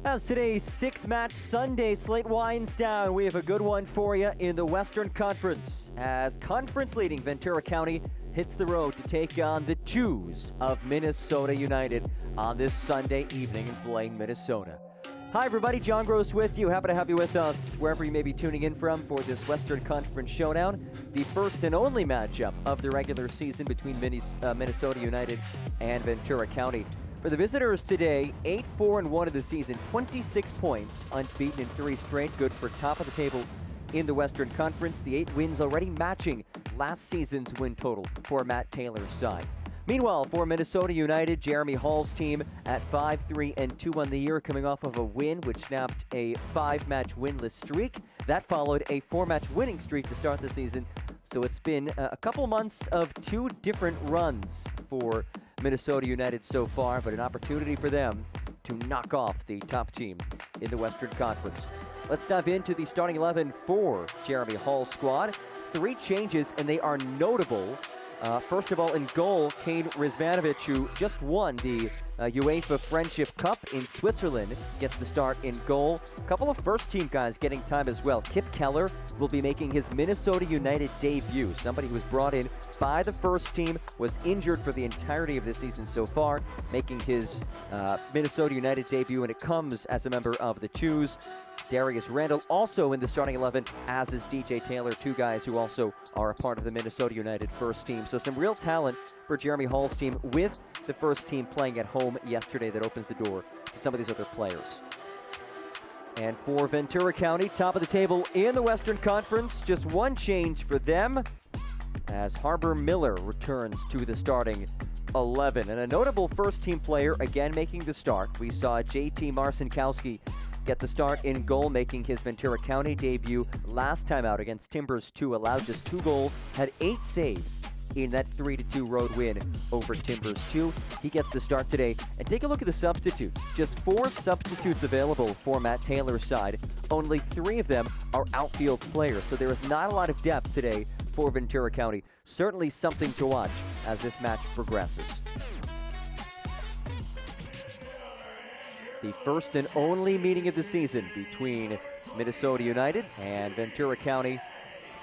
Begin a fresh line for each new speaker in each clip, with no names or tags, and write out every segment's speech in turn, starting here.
As today's six-match Sunday slate winds down, we have a good one for you in the Western Conference as conference-leading Ventura County hits the road to take on the Chews of Minnesota United on this Sunday evening in Blaine, Minnesota. Hi everybody, John Gross with you. Happy to have you with us wherever you may be tuning in from for this Western Conference showdown, the first and only matchup of the regular season between Minnesota United and Ventura County. For the visitors today, 8-4-1 of the season, 26 points, unbeaten in 3 straight, good for top of the table in the Western Conference. The 8 wins already matching last season's win total for Matt Taylor's side. Meanwhile, for Minnesota United, Jeremy Hall's team at 5-3-2 on the year, coming off of a win which snapped a 5-match winless streak. That followed a 4-match winning streak to start the season. So it's been a couple months of 2 different runs for Minnesota United so far, but an opportunity for them to knock off the top team in the Western Conference. Let's dive into the starting 11 for Jeremy Hall's squad. 3 changes, and they are notable. First of all, in goal, Kane Rizvanovic, who just won the UEFA Friendship Cup in Switzerland, gets the start in goal. A couple of first-team guys getting time as well. Kip Keller will be making his Minnesota United debut. Somebody who was brought in by the first team, was injured for the entirety of this season so far, making his Minnesota United debut, and it comes as a member of the Chews. Darius Randall also in the starting 11, as is DJ Taylor, 2 guys who also are a part of the Minnesota United first team. So some real talent for Jeremy Hall's team, with the first team playing at home yesterday. That opens the door to some of these other players. And for Ventura County, top of the table in the Western Conference, just 1 change for them as Harbor Miller returns to the starting 11. And a notable first team player again making the start. We saw JT Marcinkowski get the start in goal, making his Ventura County debut last time out against Timbers 2, allowed just 2 goals, had 8 saves in that 3-2 road win over Timbers 2. He gets the start today. And take a look at the substitutes. Just 4 substitutes available for Matt Taylor's side. Only 3 of them are outfield players, so there is not a lot of depth today for Ventura County. Certainly something to watch as this match progresses. The first and only meeting of the season between Minnesota United and Ventura County.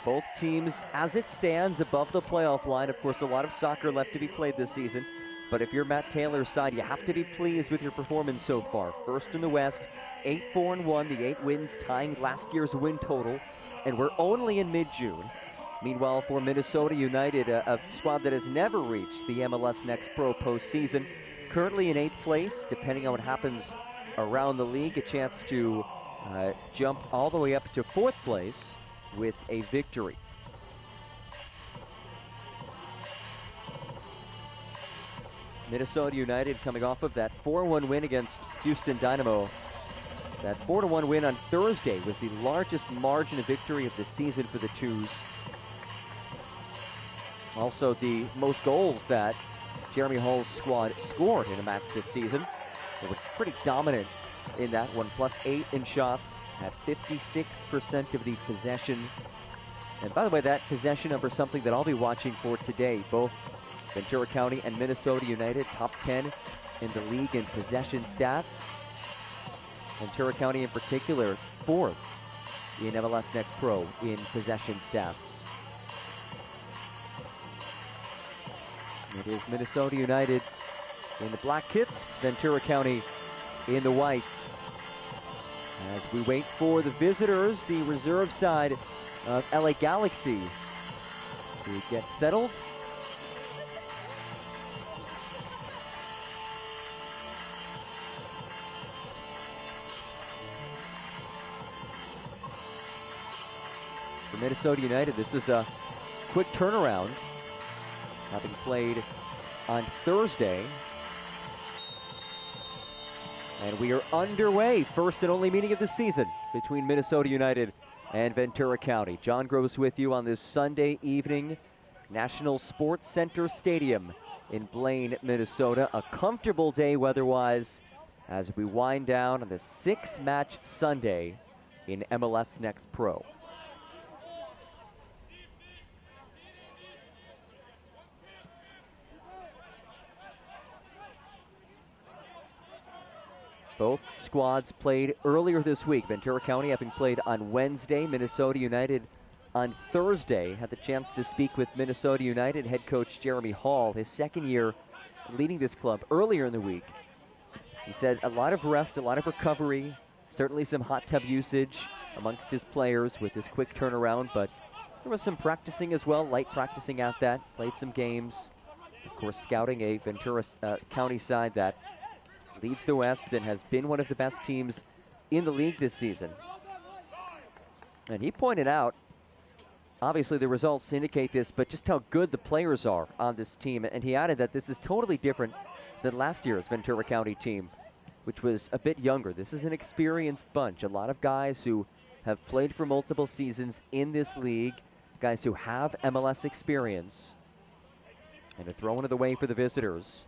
Both teams, as it stands, above the playoff line. Of course, a lot of soccer left to be played this season. But if you're Matt Taylor's side, you have to be pleased with your performance so far. First in the West, 8-4-1, the 8 wins tying last year's win total. And we're only in mid-June. Meanwhile, for Minnesota United, a squad that has never reached the MLS NEXT Pro postseason, currently in 8th place. Depending on what happens around the league, a chance to jump all the way up to 4th place with a victory. Minnesota United coming off of that 4-1 win against Houston Dynamo. That 4-1 win on Thursday was the largest margin of victory of the season for the Chews. Also the most goals that Jeremy Hall's squad scored in a match this season. They were pretty dominant in that one, +8 in shots, had 56% of the possession. And by the way, that possession number is something that I'll be watching for today. Both Ventura County and Minnesota United, top 10 in the league in possession stats. Ventura County in particular, 4th in MLS NEXT Pro in possession stats. It is Minnesota United in the black kits, Ventura County in the whites. As we wait for the visitors, the reserve side of LA Galaxy to get settled. For Minnesota United, this is a quick turnaround, having played on Thursday. And we are underway. First and only meeting of the season between Minnesota United and Ventura County. John Gross with you on this Sunday evening. National Sports Center Stadium in Blaine, Minnesota. A comfortable day weather-wise as we wind down on the 6-match Sunday in MLS NEXT Pro. Both squads played earlier this week. Ventura County having played on Wednesday, Minnesota United on Thursday. Had the chance to speak with Minnesota United head coach Jeremy Hall, his second year leading this club, earlier in the week. He said a lot of rest, a lot of recovery, certainly some hot tub usage amongst his players with his quick turnaround, but there was some practicing as well, light practicing at that, played some games. Of course, scouting a Ventura County side that leads the West and has been one of the best teams in the league this season. And he pointed out, obviously the results indicate this, but just how good the players are on this team. And he added that this is totally different than last year's Ventura County team, which was a bit younger. This is an experienced bunch, a lot of guys who have played for multiple seasons in this league, guys who have MLS experience. And a throw into the way for the visitors.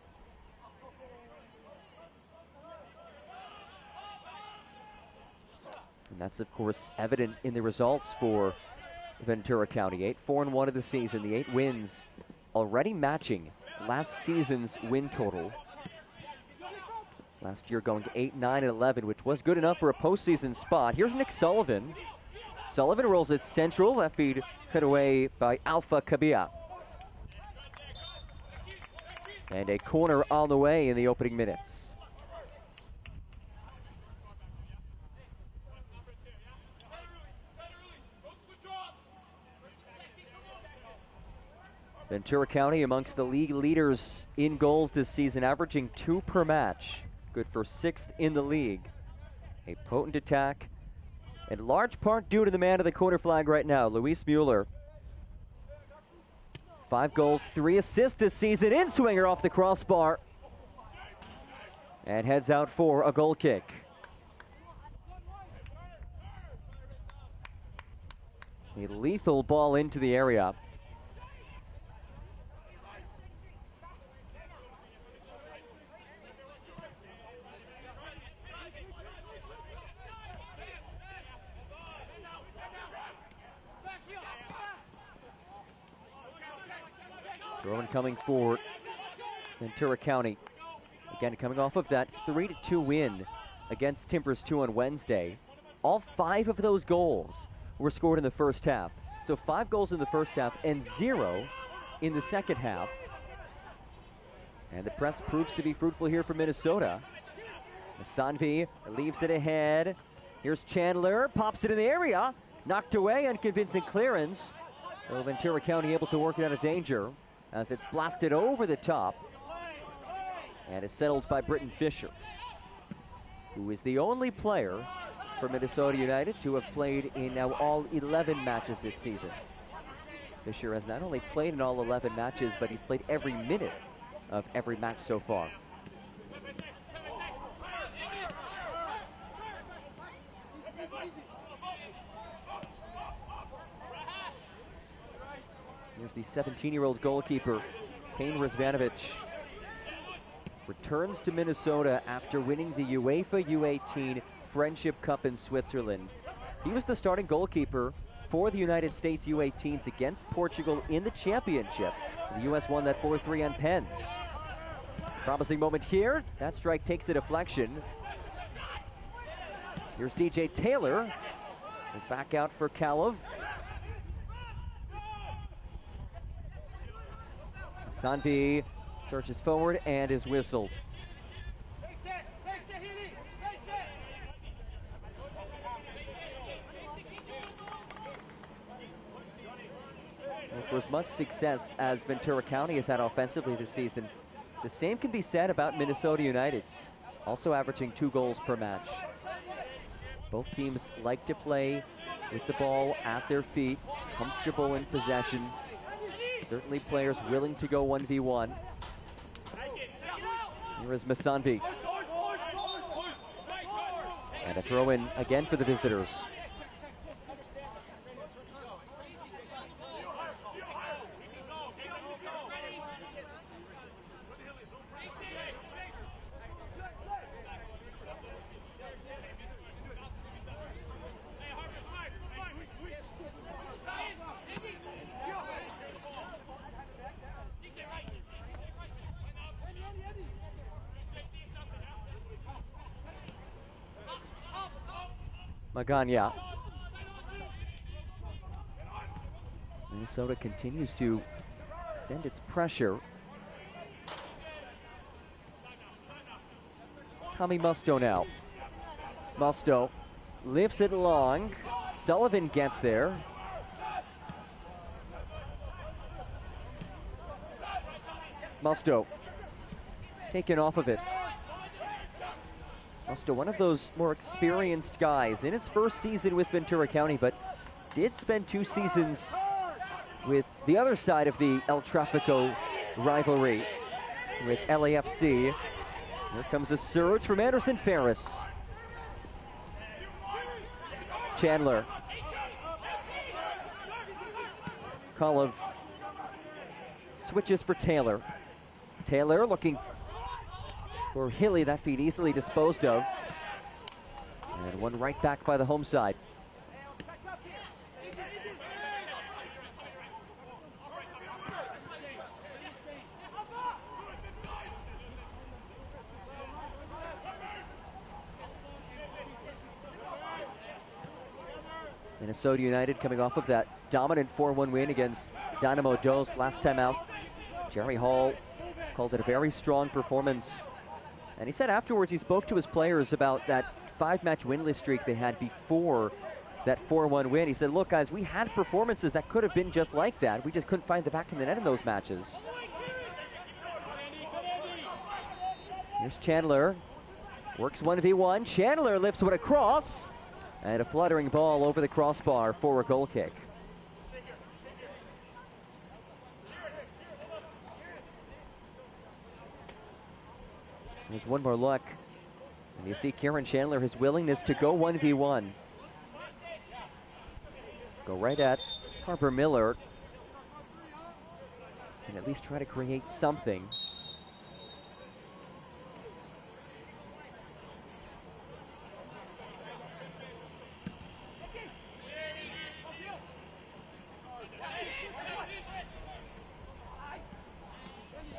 And that's, of course, evident in the results for Ventura County. 8-4-1 of the season. The 8 wins already matching last season's win total. Last year going to 8-9-11, which was good enough for a postseason spot. Here's Nick Sullivan. Sullivan rolls it central. Left feed cut away by Alpha Kabia. And a corner on the way in the opening minutes. Ventura County amongst the league leaders in goals this season, averaging 2 per match. Good for 6th in the league. A potent attack, in large part due to the man of the corner flag right now, Luis Mueller. 5 goals, 3 assists this season. In-swinger off the crossbar. And heads out for a goal kick. A lethal ball into the area. Throw-in coming for Ventura County. Again, coming off of that 3-2 win against Timbers 2 on Wednesday. All 5 of those goals were scored in the first half. So 5 goals in the first half and 0 in the second half. And the press proves to be fruitful here for Minnesota. Sanvi leaves it ahead. Here's Chandler, pops it in the area. Knocked away, unconvincing clearance. Well, Ventura County able to work it out of danger as it's blasted over the top. And is settled by Britton Fisher, who is the only player for Minnesota United to have played in now all 11 matches this season. Fisher has not only played in all 11 matches, but he's played every minute of every match so far. Here's the 17-year-old goalkeeper, Kane Rizvanovic. Returns to Minnesota after winning the UEFA U18 Friendship Cup in Switzerland. He was the starting goalkeeper for the United States U18s against Portugal in the championship. The U.S. won that 4-3 on pens. Promising moment here. That strike takes a deflection. Here's DJ Taylor. Is back out for Kalov. Sanvi searches forward and is whistled. Well, for as much success as Ventura County has had offensively this season, the same can be said about Minnesota United, also averaging 2 goals per match. Both teams like to play with the ball at their feet, comfortable in possession. Certainly players willing to go 1v1. Here is Masanvi. And a throw in again for the visitors. Magana. Minnesota continues to extend its pressure. Tommy Musto now. Musto lifts it long. Sullivan gets there. Musto taken off of it. Musto, one of those more experienced guys in his first season with Ventura County, but did spend 2 seasons with the other side of the El Tráfico rivalry with LAFC. Here comes a surge from Anderson Ferris. Chandler. Call of switches for Taylor. Taylor looking for Hilly. That feed easily disposed of. And one right back by the home side. Minnesota United coming off of that dominant 4-1 win against Dynamo Dos last time out. Jerry Hall called it a very strong performance. And he said afterwards he spoke to his players about that 5-match winless streak they had before that 4-1 win. He said, look guys, we had performances that could have been just like that. We just couldn't find the back of the net in those matches. Here's Chandler. Works 1v1. Chandler lifts one across. And a fluttering ball over the crossbar for a goal kick. There's one more look. And you see Kieran Chandler, his willingness to go 1v1. Go right at Harper Miller. And at least try to create something.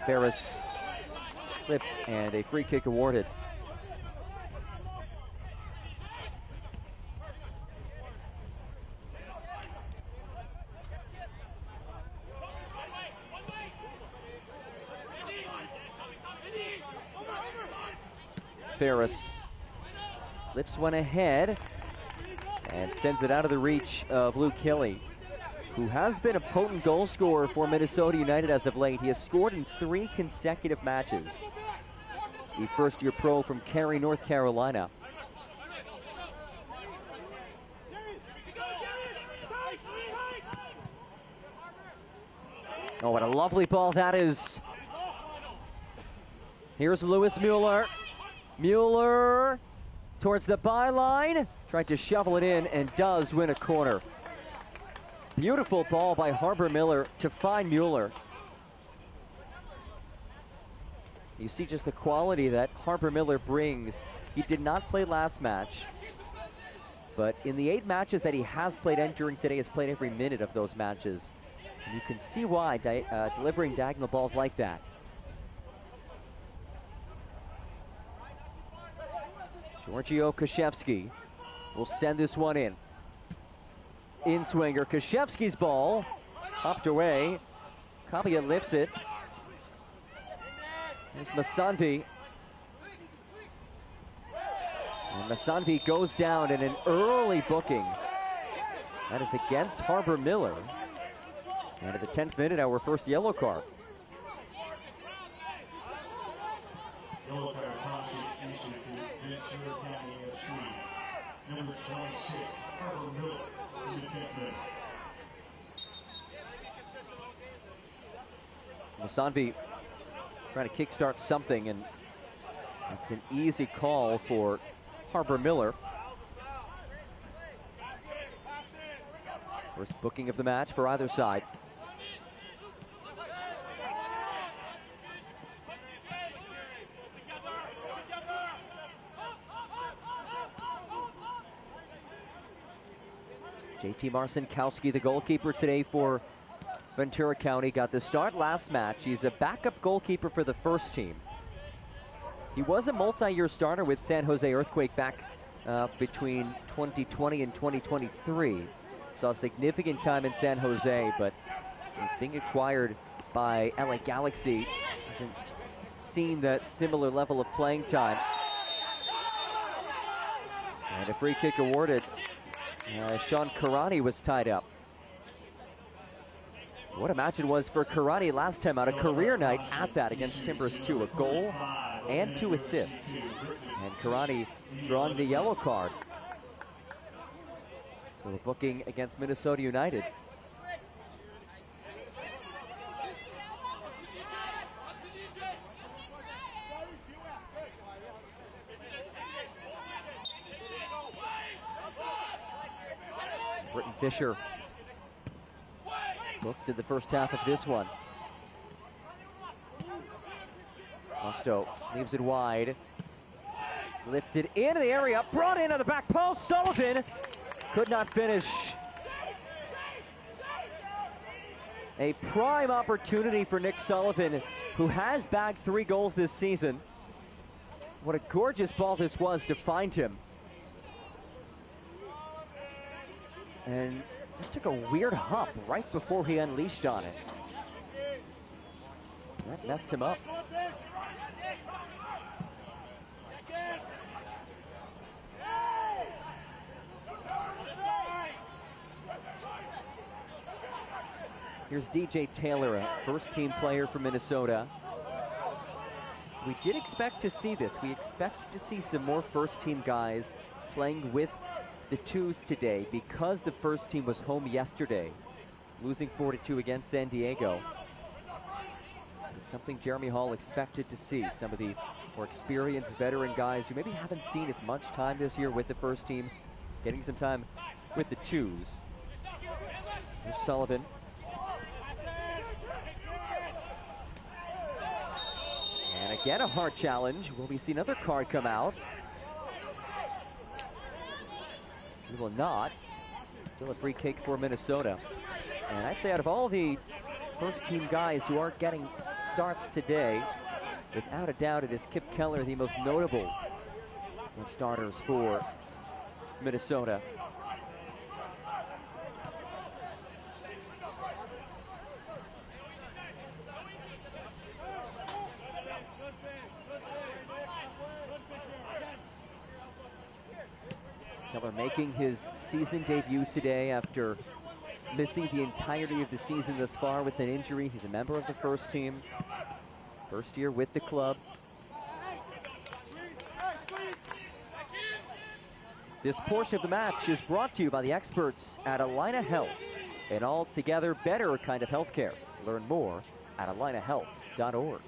Ferris flipped and a free kick awarded. Ferris slips one ahead and sends it out of the reach of Luke Hilly, who has been a potent goal scorer for Minnesota United as of late. He has scored in 3 consecutive matches. The first-year pro from Cary, North Carolina. Oh, what a lovely ball that is. Here's Lewis Mueller. Mueller towards the byline. Tried to shovel it in and does win a corner. Beautiful ball by Harper Miller to find Mueller. You see just the quality that Harper Miller brings. He did not play last match, but in the 8 matches that he has played entering today, has played every minute of those matches. And you can see why delivering diagonal balls like that. Giorgio Kashevsky will send this one in. In-swinger, Kashevsky's ball, hopped away. Kabia lifts it. There's Masanvi. And Masanvi goes down in an early booking. That is against Harper Miller. And at the 10th minute, our first yellow card.
Yellow card caution issued to Ventura County FC. Number 26, Harper Miller.
Masanvi trying to kickstart something, and it's an easy call for Harper Miller. First booking of the match for either side. JT Marcinkowski, the goalkeeper today for Ventura County, got the start last match. He's a backup goalkeeper for the first team. He was a multi-year starter with San Jose Earthquake back between 2020 and 2023. Saw significant time in San Jose, but since being acquired by LA Galaxy, hasn't seen that similar level of playing time. And a free kick awarded. Sean Karani was tied up. What a match it was for Karani last time out. A career night at that against Timbers 2. A goal and 2 assists. And Karani drawing the yellow card. So the booking against Minnesota United. Britton Fisher booked in the first half of this one. Musto leaves it wide. Lifted into the area, brought in on the back post. Sullivan could not finish. A prime opportunity for Nick Sullivan, who has bagged 3 goals this season. What a gorgeous ball this was to find him. And just took a weird hop right before he unleashed on it. That messed him up. Here's DJ Taylor, a first-team player for Minnesota. We did expect to see this. We expected to see some more first-team guys playing with the twos today because the first team was home yesterday, losing 4-2 against San Diego. It's something Jeremy Hall expected to see. Some of the more experienced veteran guys who maybe haven't seen as much time this year with the first team, getting some time with the twos. Here's Sullivan. And again, a hard challenge. Will we see another card come out? We will not. Still a free kick for Minnesota. And I'd say out of all the first-team guys who aren't getting starts today, without a doubt it is Kip Keller, the most notable of starters for Minnesota. Keller making his season debut today after missing the entirety of the season thus far with an injury. He's a member of the first team, first year with the club. This portion of the match is brought to you by the experts at Allina Health, an altogether better kind of healthcare. Learn more at allinahealth.org.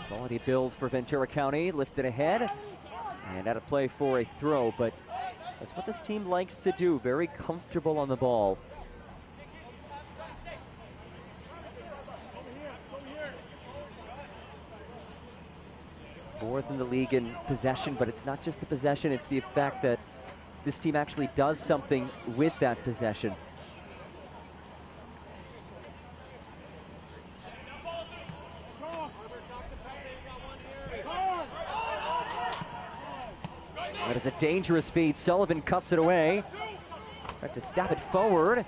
Quality build for Ventura County, lifted ahead and out of play for a throw, but that's what this team likes to do, very comfortable on the ball. Fourth in the league in possession, but it's not just the possession, it's the fact that this team actually does something with that possession. That is a dangerous feed. Sullivan cuts it away. Tried to stab it forward.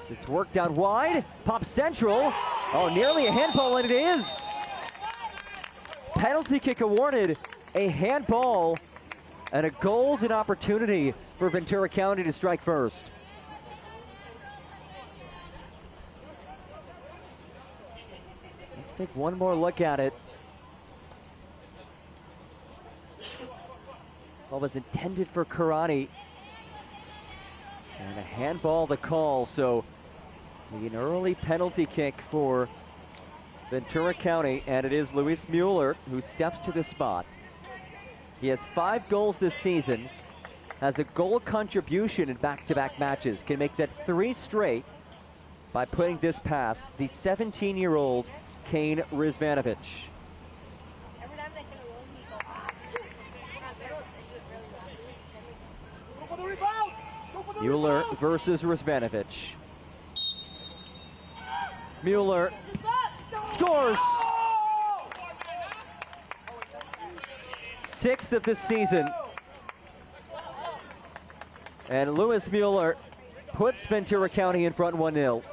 It's worked out wide. Pop central. Oh, nearly a handball, and it is. Penalty kick awarded. A handball and a golden opportunity for Ventura County to strike first. Let's take one more look at it. Ball was intended for Karani. And a handball the call, so an early penalty kick for Ventura County, and it is Luis Mueller who steps to the spot. He has 5 goals this season, has a goal contribution in back-to-back matches. Can make that 3 straight by putting this past the 17-year-old Kane Rizvanovic. Mueller versus Rizvanovic. Mueller scores! 6th of the season. And Lewis Mueller puts Ventura County in front 1-0.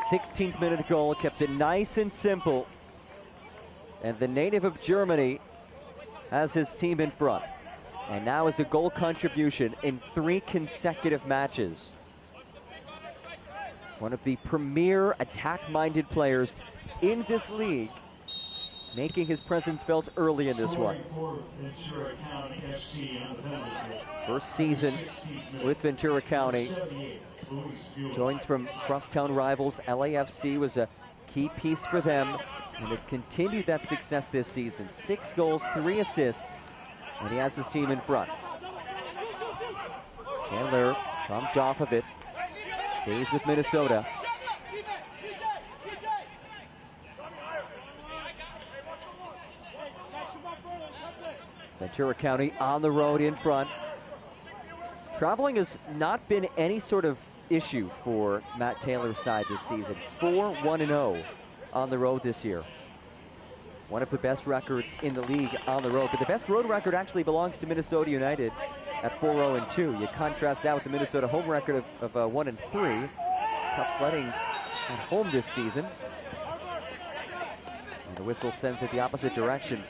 th minute goal, kept it nice and simple. And the native of Germany has his team in front. And now is a goal contribution in 3 consecutive matches. One of the premier attack-minded players in this league, making his presence felt early in this one. First season with Ventura County. Joins from crosstown rivals. LAFC was a key piece for them and has continued that success this season. 6 goals, 3 assists, and he has his team in front. Chandler bumped off of it. Stays with Minnesota. Ventura County on the road in front. Traveling has not been any sort of issue for Matt Taylor's side this season. 4-1-0 on the road this year. One of the best records in the league on the road, but the best road record actually belongs to Minnesota United at 4-0-2. You contrast that with the Minnesota home record of 1-3. Tough sledding at home this season. And the whistle sends it the opposite direction.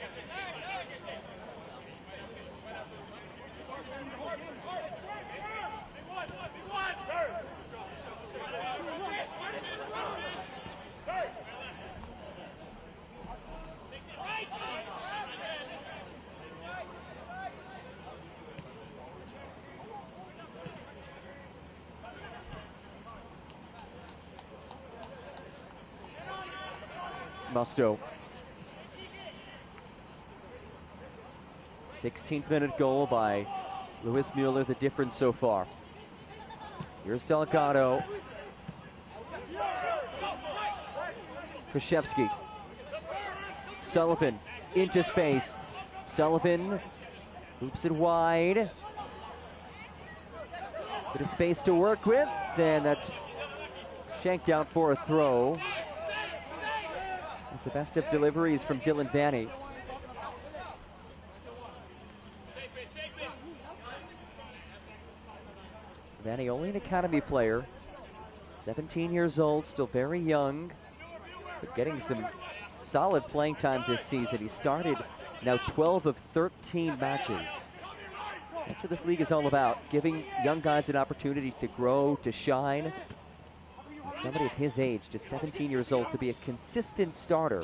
Musto. 16th minute goal by Lewis Mueller, the difference so far. Here's Delgado. Krzyzewski. Sullivan into space. Sullivan hoops it wide. Bit of space to work with, and that's shanked out for a throw. With the best of deliveries from Dylan Vanny. Vanny, only an academy player, 17 years old, still very young, but getting some solid playing time this season. He started now 12 of 13 matches. That's what this league is all about, giving young guys an opportunity to grow, to shine. Somebody of his age, just 17 years old, to be a consistent starter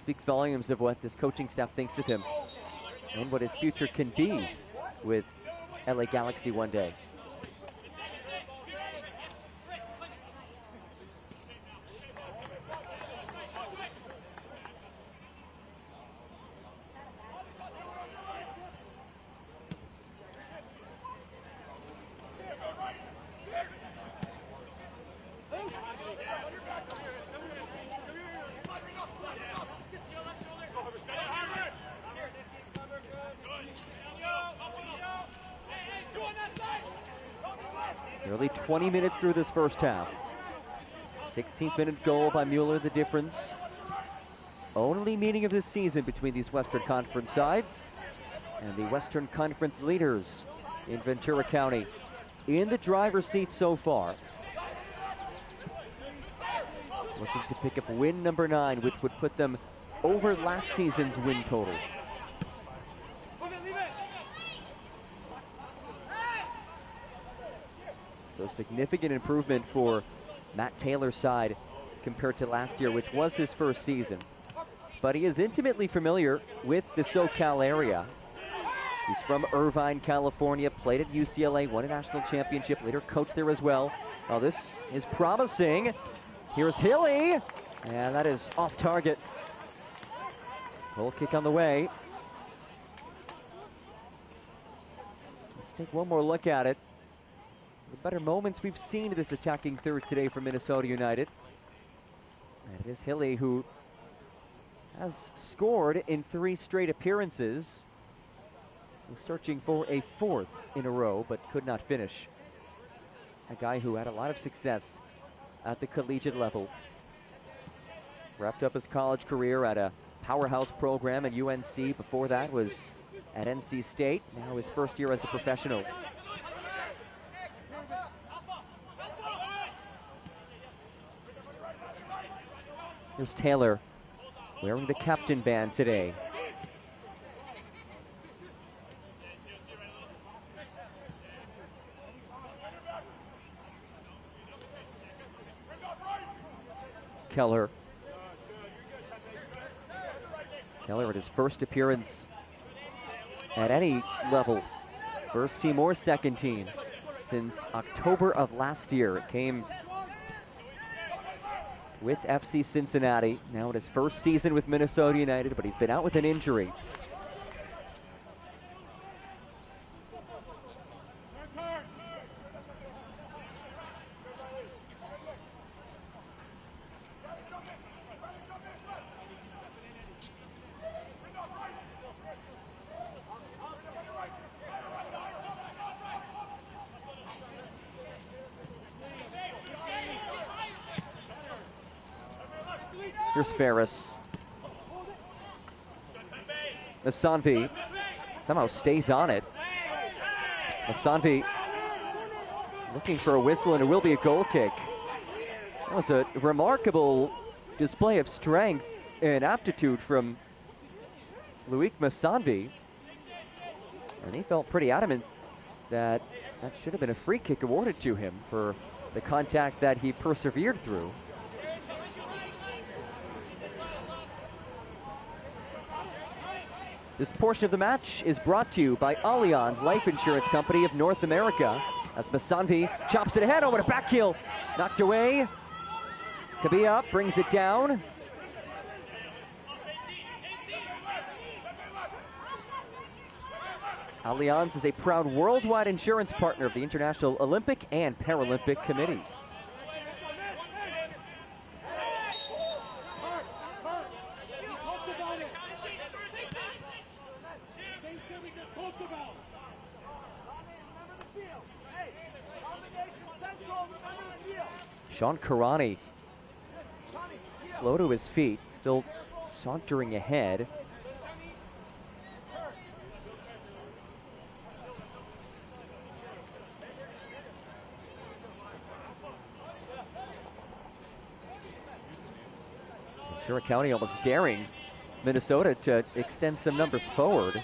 speaks volumes of what this coaching staff thinks of him and what his future can be with LA Galaxy one day. Nearly 20 minutes through this first half. 16th minute goal by Mueller, the difference. Only meeting of this season between these Western Conference sides and the Western Conference leaders in Ventura County in the driver's seat so far. Looking to pick up win number 9, which would put them over last season's win total. So significant improvement for Matt Taylor's side compared to last year, which was his first season. But he is intimately familiar with the SoCal area. He's from Irvine, California, played at UCLA, won a national championship, later coached there as well. Well, this is promising. Here's Hilly, and that is off target. Goal kick on the way. Let's take one more look at it. The better moments we've seen in this attacking third today for Minnesota United. And it is Hilly who has scored in 3 straight appearances. Was searching for a 4th in a row, but could not finish. A guy who had a lot of success at the collegiate level. Wrapped up his college career at a powerhouse program at UNC. Before that was at NC State. Now his first year as a professional. Here's Taylor wearing the captain band today. Keller at his first appearance at any level, first team or second team, since October of last year. It came with FC Cincinnati, now in his first season with Minnesota United, but he's been out with an injury. Here's Ferris. Masanvi somehow stays on it. Masanvi looking for a whistle, and it will be a goal kick. That was a remarkable display of strength and aptitude from Loic Masanvi. And he felt pretty adamant that that should have been a free kick awarded to him for the contact that he persevered through. This portion of the match is brought to you by Allianz Life Insurance Company of North America. As Masanvi chops it ahead over the back heel. Knocked away. Kabia brings it down. Allianz is a proud worldwide insurance partner of the International Olympic and Paralympic Committees. Sean Karani, slow to his feet, still sauntering ahead. Ventura County almost daring Minnesota to extend some numbers forward.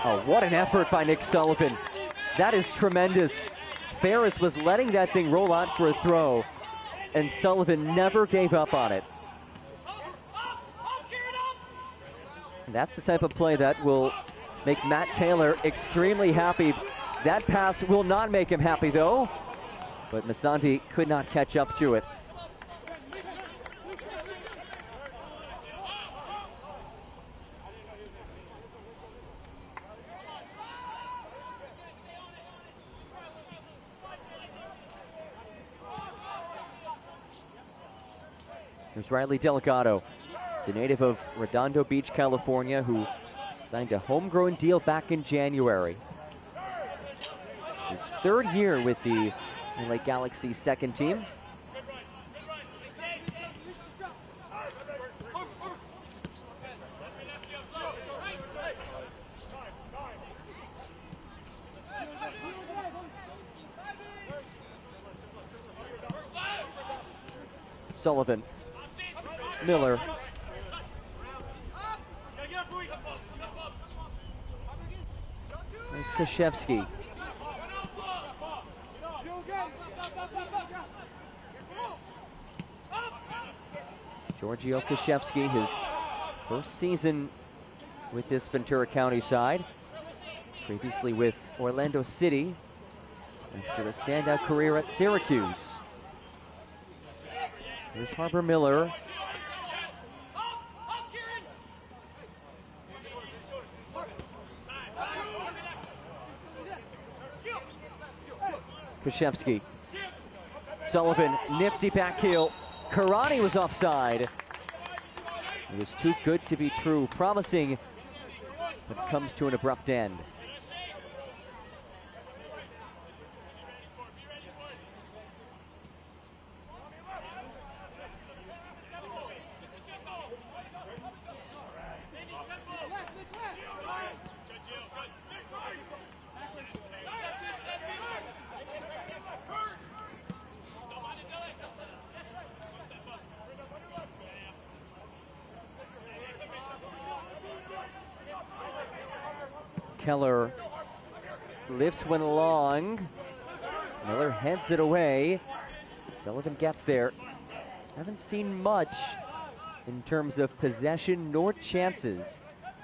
Oh, what an effort by Nick Sullivan. That is tremendous. Ferris was letting that thing roll out for a throw, and Sullivan never gave up on it. And that's the type of play that will make Matt Taylor extremely happy. That pass will not make him happy, though, but Masanvi could not catch up to it. There's Riley Delgado, the native of Redondo Beach, California, who signed a homegrown deal back in January. His 3rd year with the LA Galaxy second team. Sullivan. Miller. There's Kashevsky. Giorgio Kashevsky, his first season with this Ventura County side. Previously with Orlando City after a standout career at Syracuse. Here's Harper Miller. Kashevsky. Sullivan, nifty back heel. Karani was offside. It was too good to be true, promising, but it comes to an abrupt end. Keller lifts one along. Miller heads it away. Sullivan gets there. Haven't seen much in terms of possession nor chances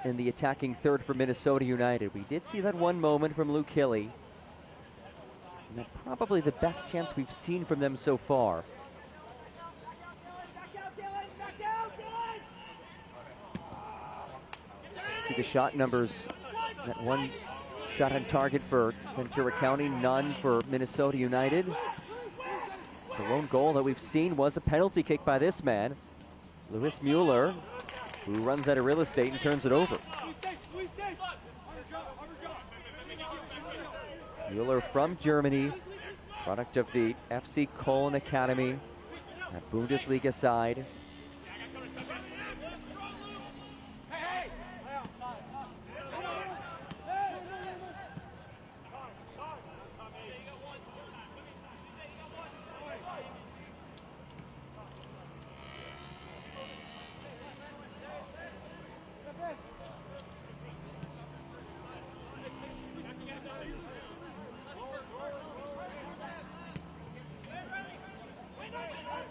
in the attacking third for Minnesota United. We did see that one moment from Luke Hilly. And that's probably the best chance we've seen from them so far. See the shot numbers. That one shot on target for Ventura County, none for Minnesota United. The lone goal that we've seen was a penalty kick by this man, Lewis Mueller, who runs out of real estate and turns it over. Mueller from Germany, product of the FC Köln Academy, a Bundesliga side.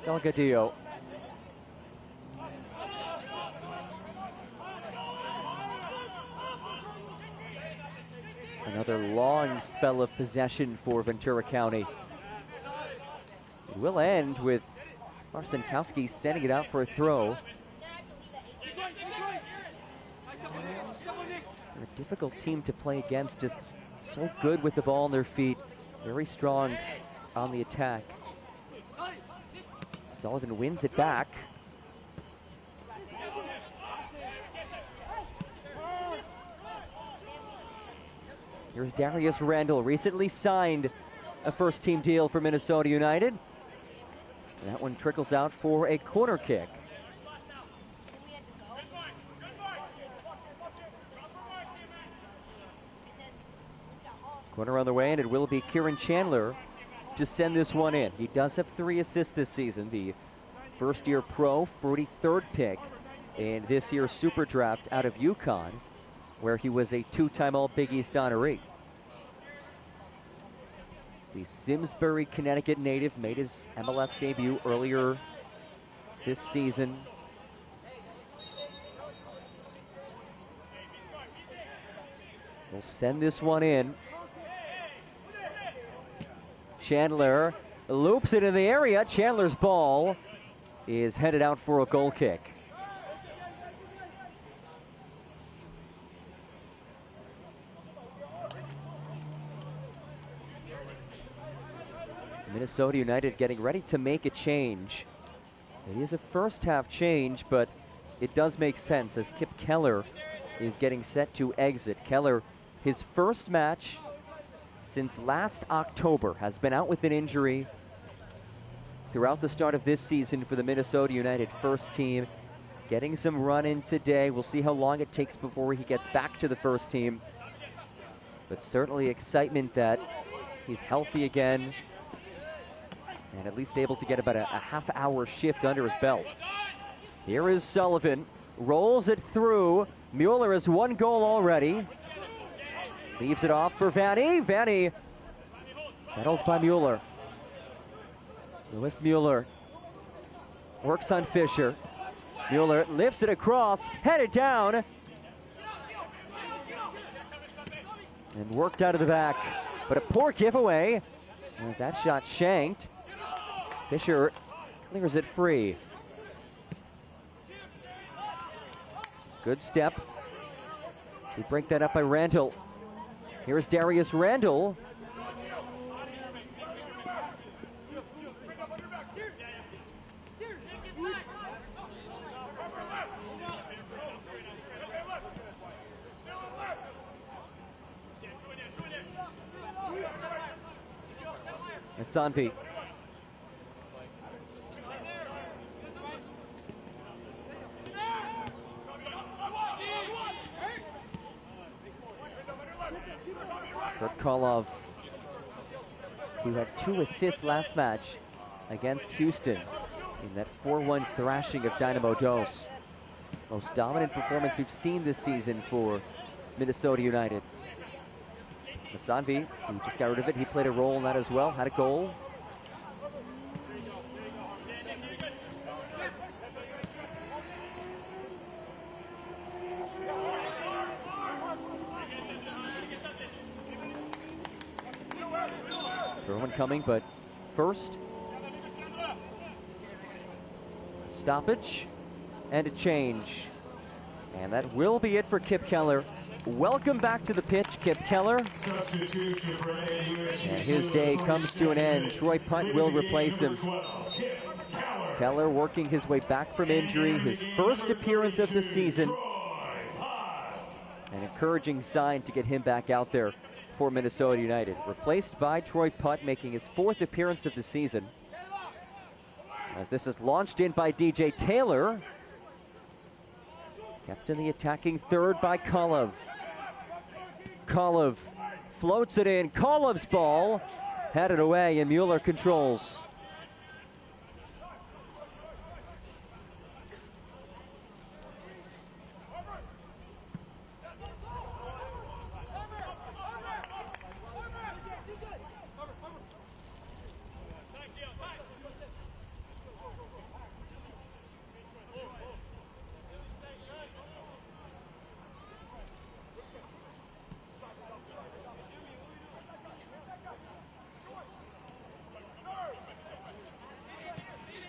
Delgadillo. Another long spell of possession for Ventura County. It will end with Marcinkowski sending it out for a throw. They're a difficult team to play against, just so good with the ball on their feet, very strong on the attack. Sullivan wins it back. Here's Darius Randall, recently signed a first-team deal for Minnesota United. And that one trickles out for a corner kick. Corner on the way, and it will be Kieran Chandler to send this one in. He does have 3 assists this season. The first-year pro, 43rd pick in this year's Super Draft out of UConn, where he was a 2-time All-Big East honoree. The Simsbury, Connecticut native made his MLS debut earlier this season. We'll send this one in. Chandler loops it in the area. Chandler's ball is headed out for a goal kick. Minnesota United getting ready to make a change. It is a first half change, but it does make sense as Kip Keller is getting set to exit. Keller, his first match since last October, has been out with an injury throughout the start of this season for the Minnesota United first team. Getting some run in today. We'll see how long it takes before he gets back to the first team. But certainly excitement that he's healthy again and at least able to get about a half-hour shift under his belt. Here is Sullivan, rolls it through. Mueller has 1 goal already. Leaves it off for Vanny. Vanny settled by Mueller. Lewis Mueller works on Fisher. Mueller lifts it across, headed down, and worked out of the back. But a poor giveaway As that shot shanked, Fisher clears it free. Good step to break that up by Randall. Here's Darius Randall. Sanvi. Kurt Kolov, who had 2 assists last match against Houston in that 4-1 thrashing of Dynamo Dos. Most dominant performance we've seen this season for Minnesota United. Sanvi, who just got rid of it, he played a role in that as well, had a goal. Throw one coming, but first, stoppage and a change. And that will be it for Kip Keller. Welcome back to the pitch, Kip Keller. And his day comes to an end. Troy Putt will replace him. Keller working his way back from injury, his first appearance of the season. An encouraging sign to get him back out there for Minnesota United. Replaced by Troy Putt, making his 4th appearance of the season. As this is launched in by DJ Taylor. Kept in the attacking third by Kolov. Kolov floats it in. Kolov's ball headed away, and Mueller controls.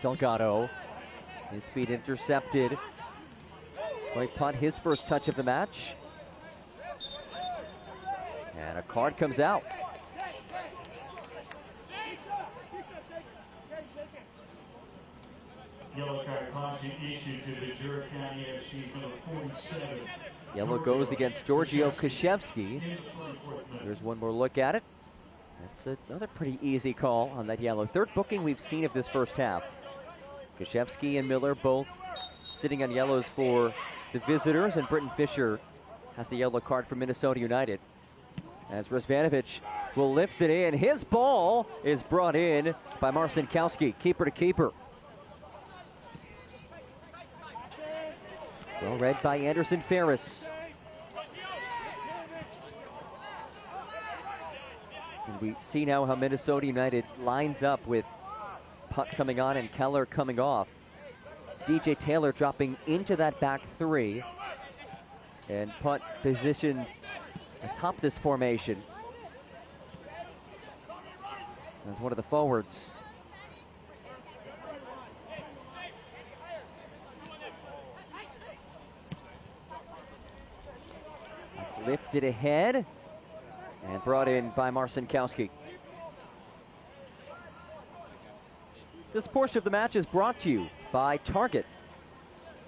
Delgado, his feet intercepted. Troy Putt, his first touch of the match. And a card comes out.
Yellow card caution issued to Ventura County FC's number 47.
Yellow goes against Giorgio Kashevsky. Here's one more look at it. That's another pretty easy call on that yellow. 3rd booking we've seen of this first half. Kashevsky and Miller both sitting on yellows for the visitors, and Britton Fisher has the yellow card for Minnesota United. As Razvanovic will lift it in. His ball is brought in by Marcinkowski, keeper to keeper. Well read by Anderson Ferris. And we see now how Minnesota United lines up with Putt coming on and Keller coming off. DJ Taylor dropping into that back 3. And Putt positioned atop this formation as one of the forwards. It's lifted ahead and brought in by Marcinkowski. This portion of the match is brought to you by Target.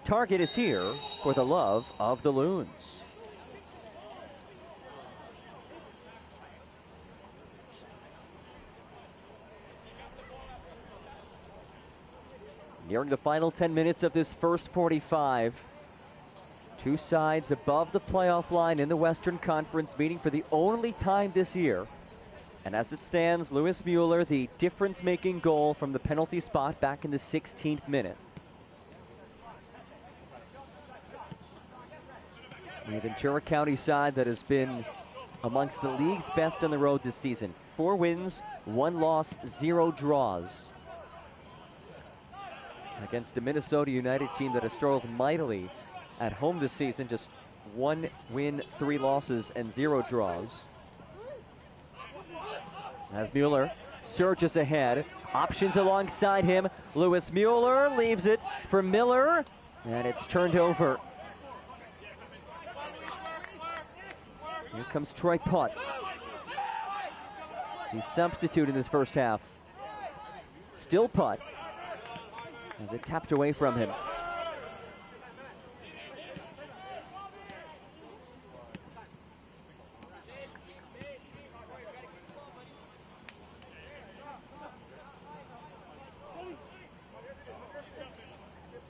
Target is here for the love of the Loons. Nearing the final 10 minutes of this first 45. Two sides above the playoff line in the Western Conference, meeting for the only time this year. And as it stands, Lewis Mueller, the difference-making goal from the penalty spot back in the 16th minute. The Ventura County side that has been amongst the league's best on the road this season. 4 wins, 1 loss, 0 draws. Against a Minnesota United team that has struggled mightily at home this season, just 1 win, 3 losses, and 0 draws. As Mueller surges ahead. Options alongside him. Lewis Mueller leaves it for Miller, and it's turned over. Here comes Troy Putt. He's substitute in this first half. Still Putt, as it tapped away from him.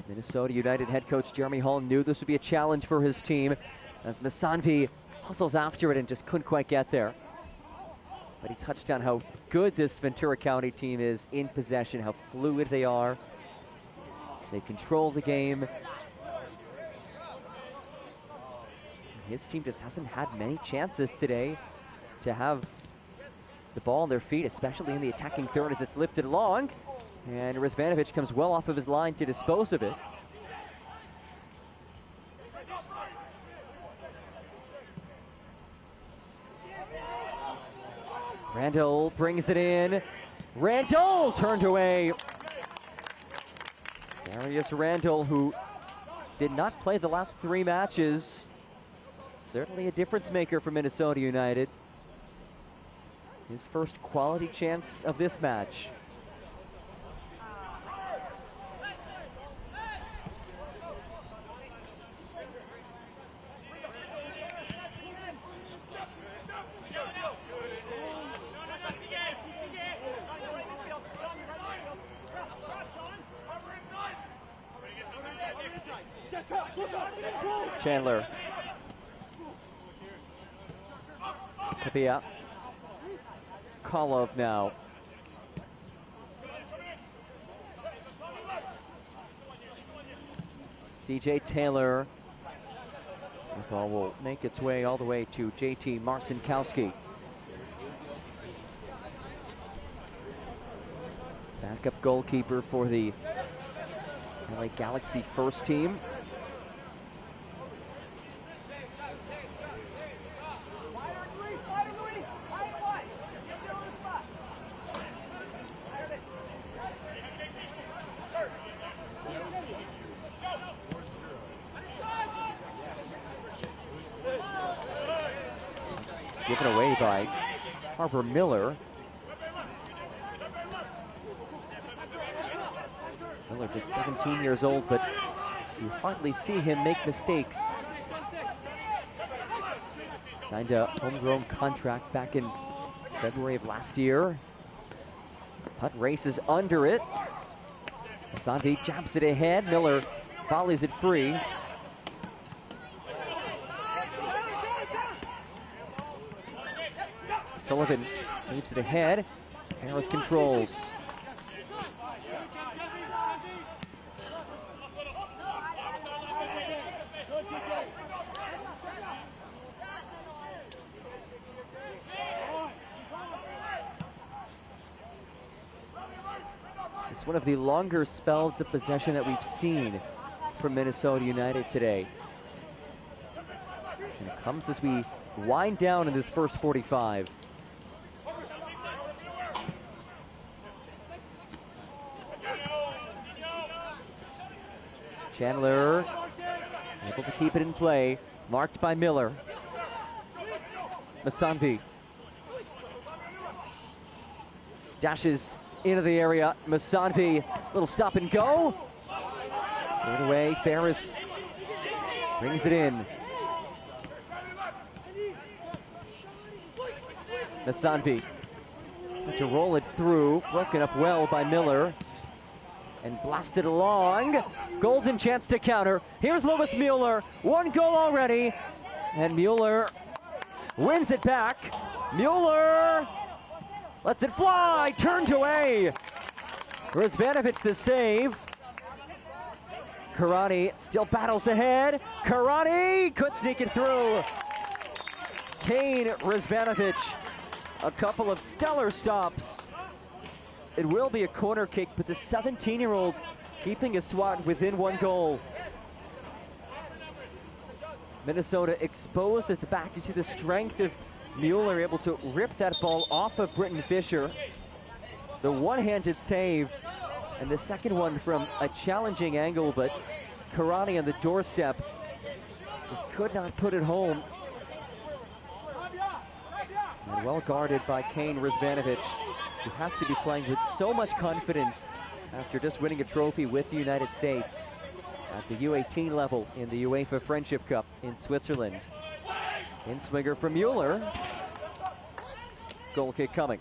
Minnesota United head coach Jeremy Hall knew this would be a challenge for his team, as Masanvi hustles after it and just couldn't quite get there. But he touched on how good this Ventura County team is in possession, how fluid they are. They control the game. His team just hasn't had many chances today to have the ball on their feet, especially in the attacking third as it's lifted long. And Rizvanovic comes well off of his line to dispose of it. Randall brings it in. Randall turned away. Darius Randall, who did not play the last 3 matches. Certainly a difference maker for Minnesota United. His first quality chance of this match. Chandler. Kapia. Kolov now. DJ Taylor. The ball will make its way all the way to JT Marcinkowski. Backup goalkeeper for the LA Galaxy first team. Given away by Harper Miller. Miller just 17 years old, but you hardly see him make mistakes. Signed a homegrown contract back in February of last year. Putt races under it. Sanvi jabs it ahead. Miller volleys it free. Sullivan leaves it ahead. Harris controls. It's one of the longer spells of possession that we've seen from Minnesota United today. And it comes as we wind down in this first 45. Chandler able to keep it in play, marked by Miller. Masanvi dashes into the area. Masanvi, little stop and go. Right away, Ferris brings it in. Masanvi had to roll it through, broken up well by Miller, and blasted along. Golden chance to counter. Here's Lewis Mueller, 1 goal already, and Mueller wins it back. Mueller lets it fly, turned away. Rizvanovic the save. Karani still battles ahead. Karani could sneak it through. Kane Rizvanovic, a couple of stellar stops. It will be a corner kick, but the 17-year-old keeping his swat within 1 goal. Minnesota exposed at the back. You see the strength of Mueller able to rip that ball off of Britton Fisher. the one-handed save, and the second one from a challenging angle, but Karani on the doorstep just could not put it home. And well guarded by Kane Rizvanovic, who has to be playing with so much confidence after just winning a trophy with the United States at the U18 level in the UEFA Friendship Cup in Switzerland. In-swinger from Mueller. Goal kick coming.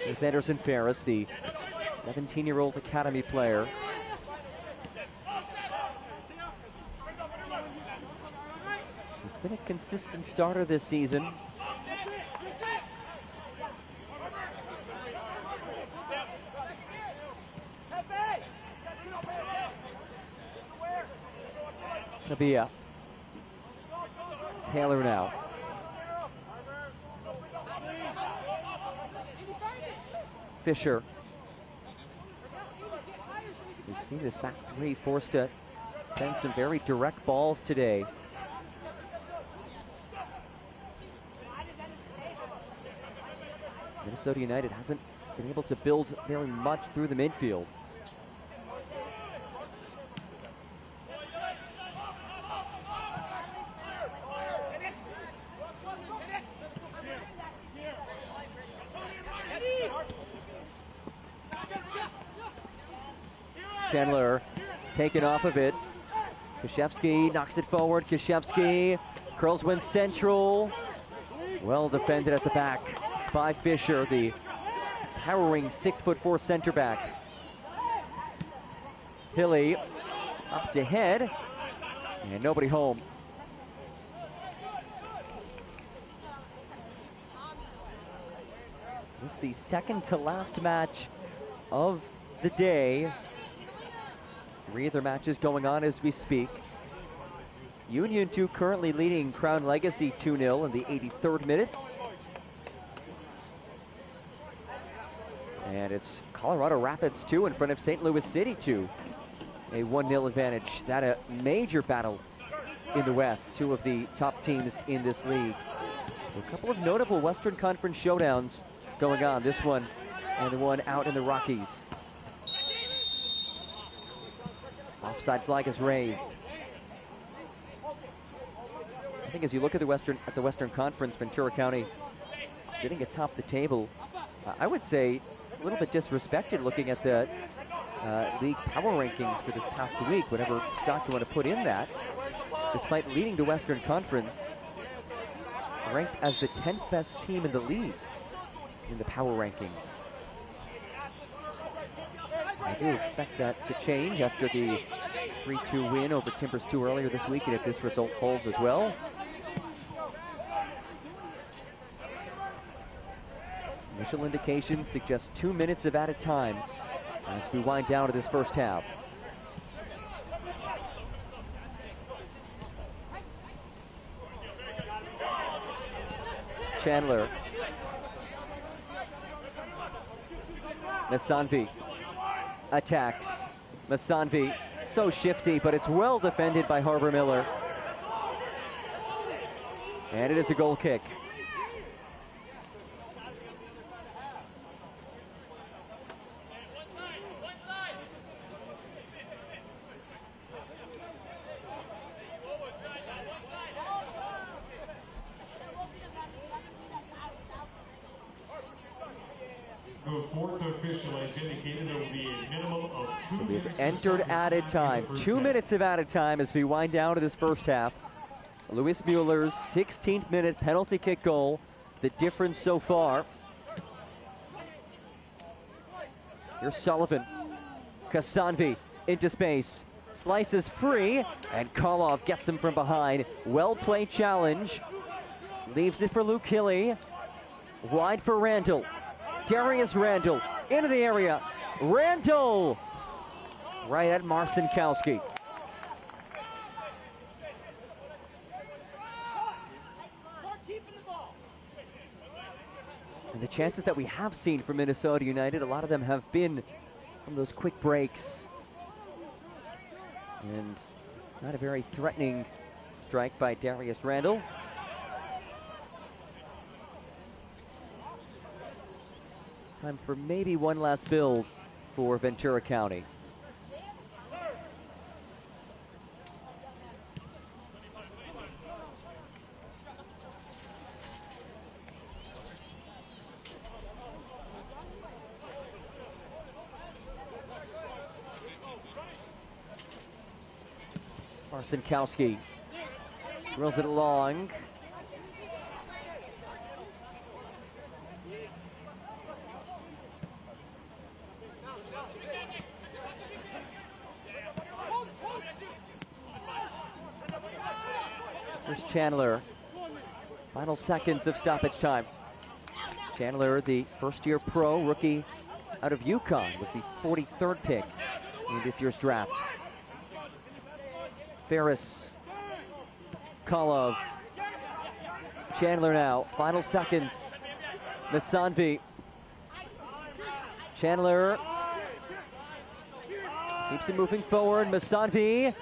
Here's Anderson Ferris, the 17-year-old academy player. He's been a consistent starter this season. Nabia. Taylor now. Fisher. We've seen this back three forced to send some very direct balls today. Minnesota United hasn't been able to build very much through the midfield. Chandler taken off of it. Kashevsky knocks it forward. Kashevsky curls one central. Well defended at the back by Fisher, the towering 6'4" center back. Hilly up to head, and nobody home. This is the second to last match of the day. Three other matches going on as we speak. Union 2 currently leading Crown Legacy 2-0 in the 83rd minute. And it's Colorado Rapids 2 in front of St. Louis City 2. A 1-0 advantage. That a major battle in the West. Two of the top teams in this league. So a couple of notable Western Conference showdowns going on. This one and the one out in the Rockies. Offside flag is raised. I think as you look at the Western Conference, Ventura County sitting atop the table, I would say a little bit disrespected looking at the league power rankings for this past week, whatever stock you want to put in that. Despite leading the Western Conference, ranked as the 10th best team in the league in the power rankings. I do expect that to change after the 3-2 win over Timbers 2 earlier this week, and if this result holds as well. Initial indications suggest 2 minutes of added time as we wind down to this first half. Chandler. Masanvi attacks. Masanvi, so shifty, but it's well defended by Harbor Miller. And it is a goal kick.
The fourth official has indicated there will be a minimum of 2
So
minutes.
we've entered added time. 2 minutes of added time as we wind down to this first half. Luis Mueller's 16th minute penalty kick goal, the difference so far. Here's Sullivan. Kasanvi into space. Slices free, and Kolov gets him from behind. Well played challenge. Leaves it for Luke Hilly. Wide for Randall. Darius Randall into the area. Randall! Right at Marcinkowski. And the chances that we have seen from Minnesota United, a lot of them have been from those quick breaks. And not a very threatening strike by Darius Randall. Time for maybe one last build for Ventura County. Marcinkowski drills it along. Here's Chandler. Final seconds of stoppage time. Chandler, the first-year pro, rookie out of UConn, was the 43rd pick in this year's draft. Ferris, Kolov, Chandler now, final seconds. Masanvi. Chandler keeps it moving forward. Masanvi.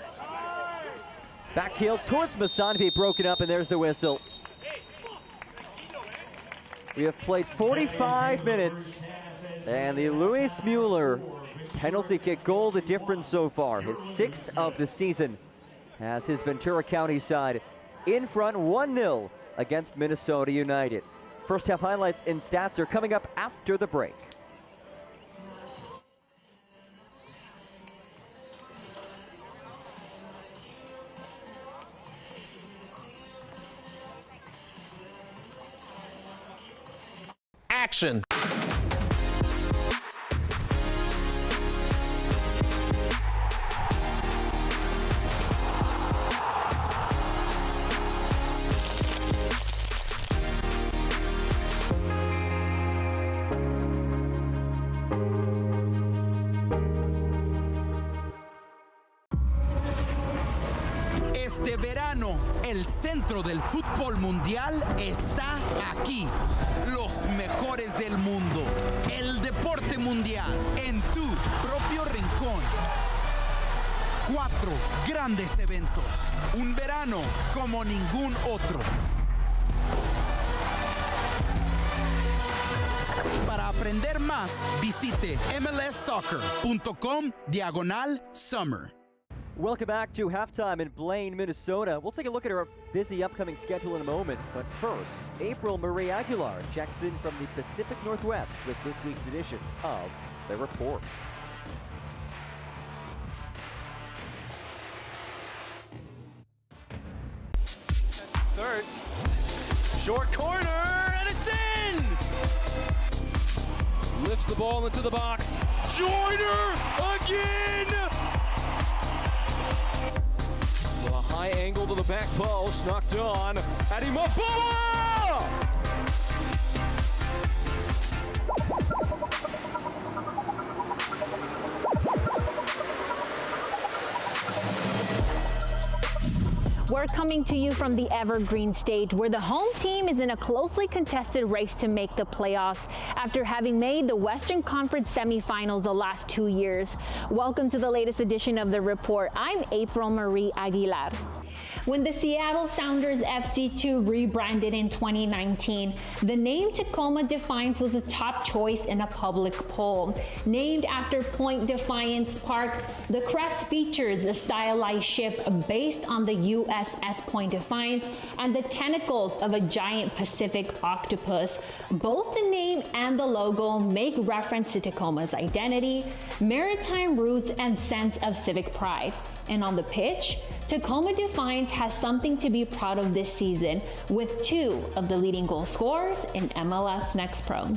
Back heel towards Masanvi, broken up, and there's the whistle. We have played 45 minutes, and the Luis Mueller penalty kick goal, the difference so far, his 6th of the season, has his Ventura County side in front 1-0 against Minnesota United. First half highlights and stats are coming up after the break.
Action.
Este verano, el centro del fútbol mundial está aquí. Los mejores del mundo. El deporte mundial en tu propio rincón. 4 grandes eventos. Un verano como ningún otro. Para aprender más, visite mlssoccer.com/summer.
Welcome back to halftime in Blaine, Minnesota. We'll take a look at our busy upcoming schedule in a moment, but first, April Marie Aguilar checks in from the Pacific Northwest with this week's edition of The Report.
Third, short corner, and it's in! Lifts the ball into the box. Joyner again! With a high angle to the back post, knocked on. Adimoboa!
We're coming to you from the Evergreen stage, where the home team is in a closely contested race to make the playoffs after having made the Western Conference semifinals the last 2 years. Welcome to the latest edition of The Report. I'm April Marie Aguilar. When the Seattle Sounders FC2 rebranded in 2019, the name Tacoma Defiance was a top choice in a public poll. Named after Point Defiance Park, the crest features a stylized ship based on the USS Point Defiance and the tentacles of a giant Pacific octopus. Both the name and the logo make reference to Tacoma's identity, maritime roots, and sense of civic pride. And on the pitch, Tacoma Defiance has something to be proud of this season, with 2 of the leading goal scorers in MLS NEXT Pro.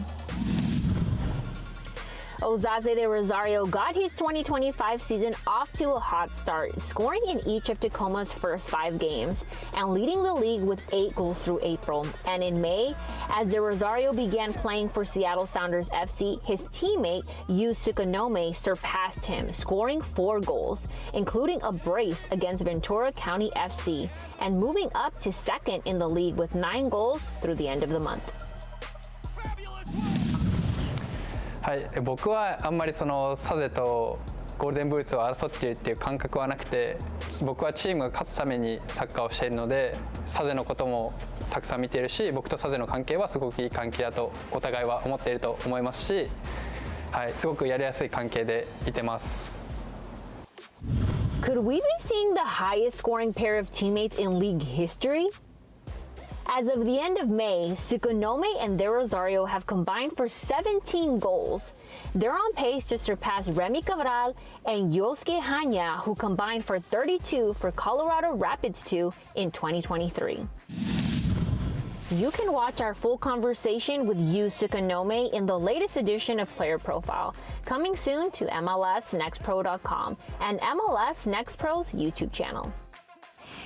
Osaze de Rosario got his 2025 season off to a hot start, scoring in each of Tacoma's first 5 games and leading the league with 8 goals through April. And in May, as de Rosario began playing for Seattle Sounders FC, his teammate Yu Sukanome surpassed him, scoring 4 goals, including a brace against Ventura County FC, and moving up to second in the league with 9 goals through the end of the month.
はい、僕はあんまりそのサゼとゴールデンブーツを争っているっていう感覚はなくて、僕はチームが勝つためにサッカーをしているので、サゼのこともたくさん見ているし、僕とサゼの関係はすごくいい関係だとお互いは思っていると思いますし、はい、すごくやりやすい関係でいてます。
Could we be seeing the highest scoring pair of teammates in league history? As of the end of May, Sukanome and de Rosario have combined for 17 goals. They're on pace to surpass Remy Cabral and Yosuke Hanya, who combined for 32 for Colorado Rapids 2 in 2023. You can watch our full conversation with Yu Sukanome in the latest edition of Player Profile, coming soon to MLSNextPro.com and MLS Next Pro's YouTube channel.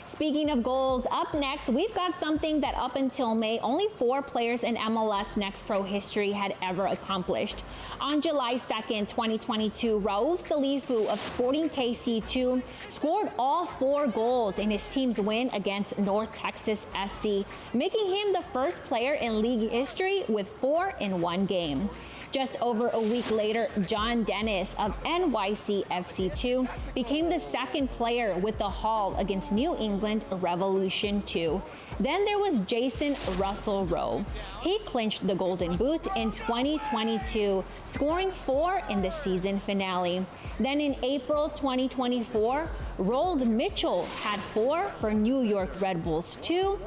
Speaking of goals, up next, we've got something that up until May, only 4 players in MLS Next Pro history had ever accomplished. On July 2nd, 2022, Raouf Salifu of Sporting KC2 scored all 4 goals in his team's win against North Texas SC, making him the first player in league history with 4 in one game. Just over a week later, John Dennis of NYC FC2 became the second player with the haul against New England Revolution 2. Then there was Jason Russell Rowe. He clinched the Golden Boot in 2022, scoring 4 in the season finale. Then in April 2024, Roald Mitchell had 4 for New York Red Bulls 2,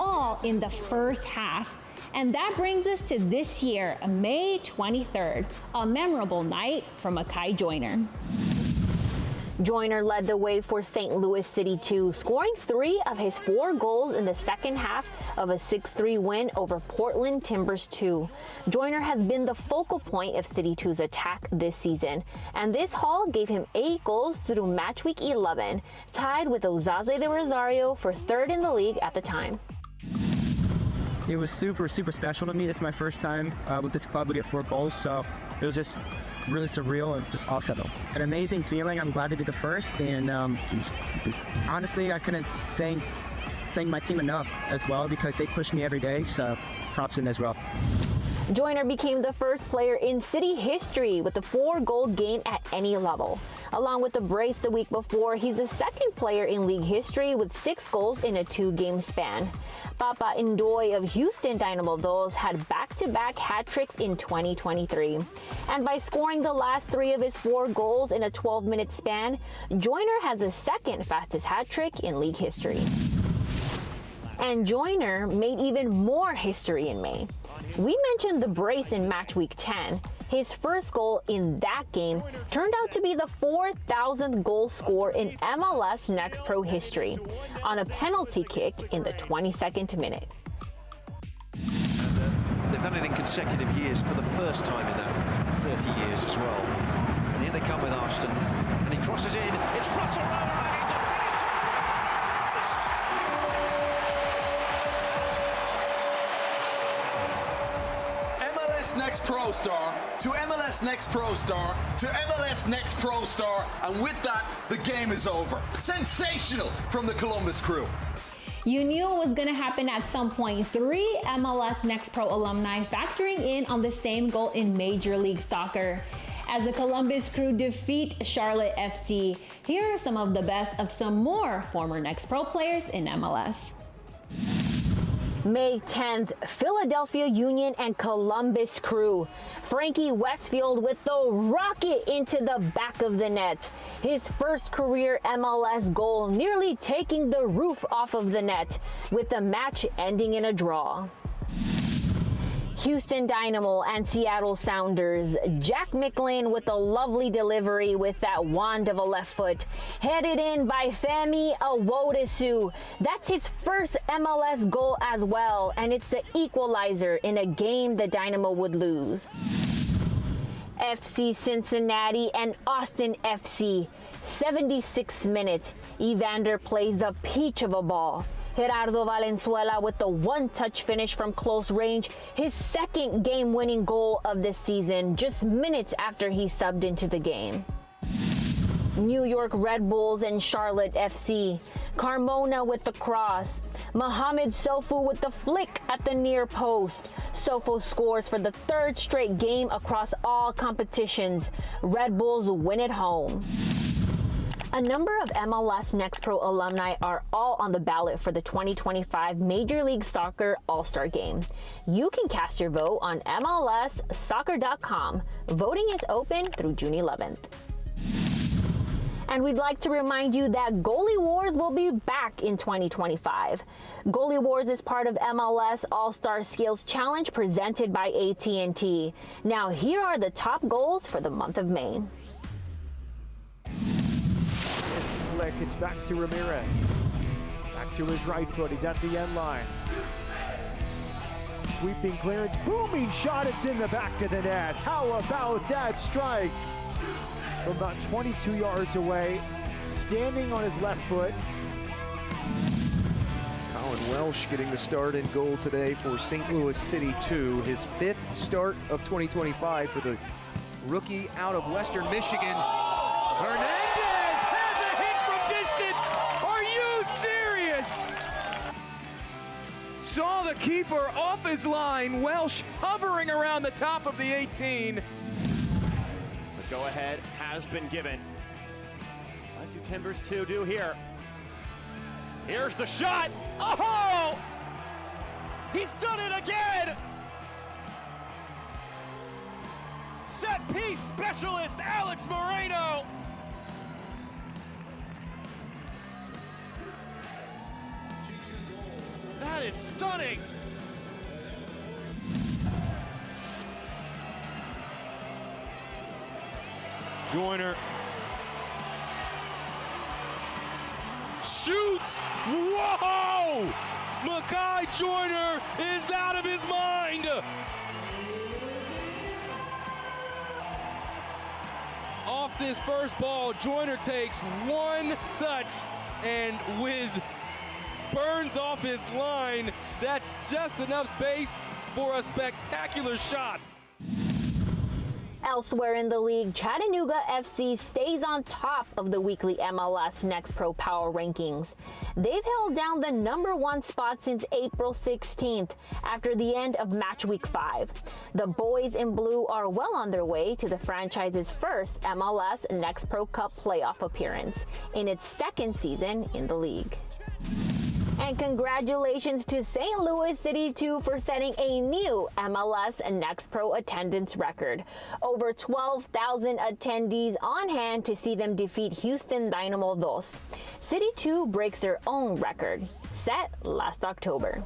all in the first half. And that brings us to this year, May 23rd, a memorable night for Makai Joyner. Joyner led the way for St. Louis City 2, scoring 3 of his 4 goals in the second half of a 6-3 win over Portland Timbers 2. Joyner has been the focal point of City 2's attack this season, and this haul gave him 8 goals through match week 11, tied with Osaze de Rosario for 3rd in the league at the time.
It was super special to me. This is my first time with this club. We get 4 goals, so it was just really surreal and just awesome. An amazing feeling. I'm glad to be the first, and honestly, I couldn't thank my team enough as well because they push me every day. So props in as well.
Joyner became the first player in City history with a 4-goal game at any level. Along with the brace the week before, he's the second player in league history with 6 goals in a 2-game span. Papa Ndoye of Houston Dynamo those had back-to-back hat tricks in 2023. And by scoring the last 3 of his 4 goals in a 12-minute span, Joyner has the second fastest hat trick in league history. And Joyner made even more history in May. We mentioned the brace in match week 10. His first goal in that game turned out to be the 4,000th goal score in MLS Next Pro history on a penalty kick in the 22nd minute.
They've done it in consecutive years for the first time in that 30 years as well. And here they come with Arston, and he crosses in. It's Russell Rowe!
Next Pro Star to MLS Next Pro Star to MLS Next Pro Star, and with that, the game is over. Sensational from the Columbus crew.
You knew it was going to happen at some point. 3 MLS Next Pro alumni factoring in on the same goal in Major League Soccer. As the Columbus crew defeat Charlotte FC, here are some of the best of some more former Next Pro players in MLS. May 10th, Philadelphia Union and Columbus Crew. Frankie Westfield with the rocket into the back of the net. His first career MLS goal nearly taking the roof off of the net, with the match ending in a draw. Houston Dynamo and Seattle Sounders. Jack Micklin with a lovely delivery with that wand of a left foot. Headed in by Femi Awodesu. That's his first MLS goal as well, and it's the equalizer in a game the Dynamo would lose. FC Cincinnati and Austin FC. 76th minute, Evander plays a peach of a ball. Gerardo Valenzuela with the one-touch finish from close range, his second game-winning goal of this season, just minutes after he subbed into the game. New York Red Bulls and Charlotte FC. Carmona with the cross. Mohamed Sofu with the flick at the near post. Sofu scores for the third straight game across all competitions. Red Bulls win at home. A number of MLS Next Pro alumni are all on the ballot for the 2025 Major League Soccer All-Star Game. You can cast your vote on MLSsoccer.com. Voting is open through June 11th. And we'd like to remind you that Goalie Wars will be back in 2025. Goalie Wars is part of MLS All-Star Skills Challenge presented by AT&T. Now here are the top goals for the month of May.
Flick, it's back to Ramirez. Back to his right foot, he's at the end line. Sweeping clearance, booming shot, it's in the back of the net. How about that strike? From about 22 yards away, standing on his left foot.
Colin Welsh getting the start in goal today for St. Louis City 2, his 5th start of 2025 for the rookie out of Western Michigan. Hernandez has a hit from distance. Are you serious? Saw the keeper off his line. Welsh hovering around the top of the 18.
The go-ahead has been given. What do Timbers 2 do here? Here's the shot. Oh! He's done it again! Set piece specialist Alex Moreno. That is stunning. Joyner shoots. Whoa! Makai Joyner is out of his mind. Off this first ball, Joyner takes one touch, and with Burns off his line, that's just enough space for a spectacular shot.
Elsewhere in the league, Chattanooga FC stays on top of the weekly MLS Next Pro Power Rankings. They've held down the #1 spot since April 16th after the end of match week 5. The boys in blue are well on their way to the franchise's first MLS Next Pro Cup playoff appearance in its second season in the league. And congratulations to St. Louis City 2 for setting a new MLS Next Pro attendance record. Over 12,000 attendees on hand to see them defeat Houston Dynamo 2. City 2 breaks their own record, set last October.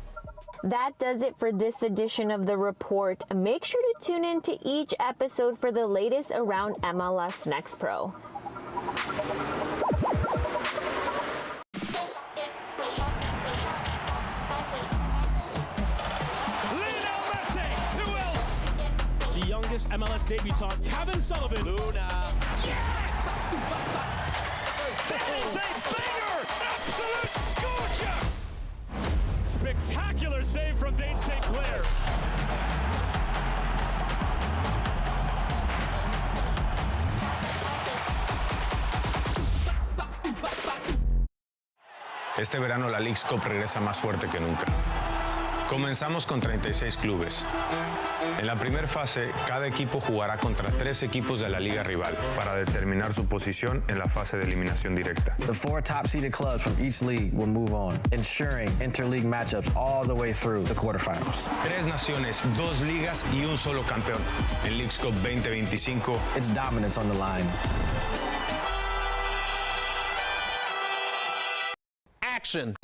That does it for this edition of The Report. Make sure to tune in to each episode for the latest around MLS Next Pro.
MLS debutant Kevin Sullivan. Luna. Yes! That is a banger! Absolute scorcher! Spectacular save from Dane St. Clair.
Este verano la Leagues Cup regresa más fuerte que nunca. Comenzamos con 36 clubes. En la primera fase, cada equipo jugará contra 3 equipos de la liga rival para determinar su posición en la fase de eliminación directa.
The 4 top-seeded clubs from each league will move on, ensuring interleague matchups all the way through the quarterfinals.
3 naciones, 2 ligas y un solo campeón. En Leagues Cup 2025,
it's dominance on the line.
Action.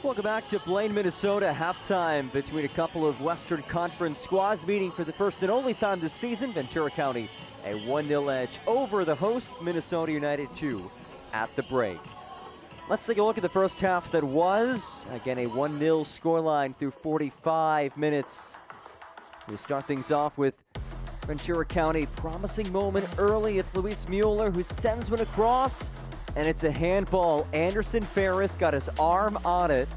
Welcome back to Blaine, Minnesota. Halftime between a couple of Western Conference squads meeting for the first and only time this season. Ventura County a 1-0 edge over the host, Minnesota United 2 at the break. Let's take a look at the first half that was. Again, a 1-0 scoreline through 45 minutes. We start things off with Ventura County. Promising moment early. It's Luis Mueller who sends one across, and it's a handball. Anderson Ferris got his arm on it,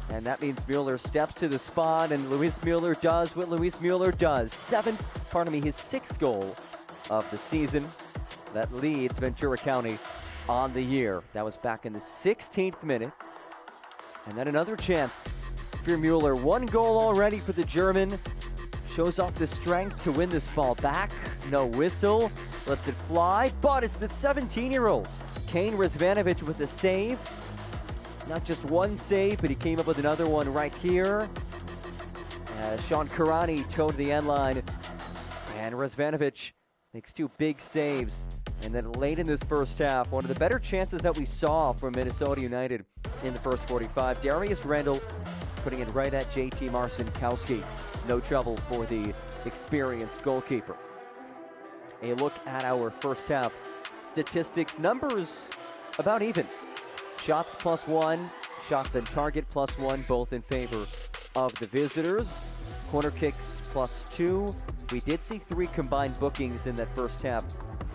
and that means Mueller steps to the spot, and Luis Mueller does what Luis Mueller does. His sixth goal of the season. That leads Ventura County on the year. That was back in the 16th minute. And then another chance for Mueller. One goal already for the German. Shows off the strength to win this ball back. No whistle. Lets it fly. But it's the 17-year-old. Kane Rizvanovic with a save. Not just one save, but he came up with another one right here. Sean Karani towed the end line. And Rizvanovic makes two big saves. And then late in this first half, one of the better chances that we saw from Minnesota United in the first 45. Darius Randall putting it right at JT Marcinkowski. No trouble for the experienced goalkeeper. A look at our first half statistics. Numbers about even. Shots +1, shots on target +1, both in favor of the visitors. Corner kicks +2. We did see 3 combined bookings in that first half.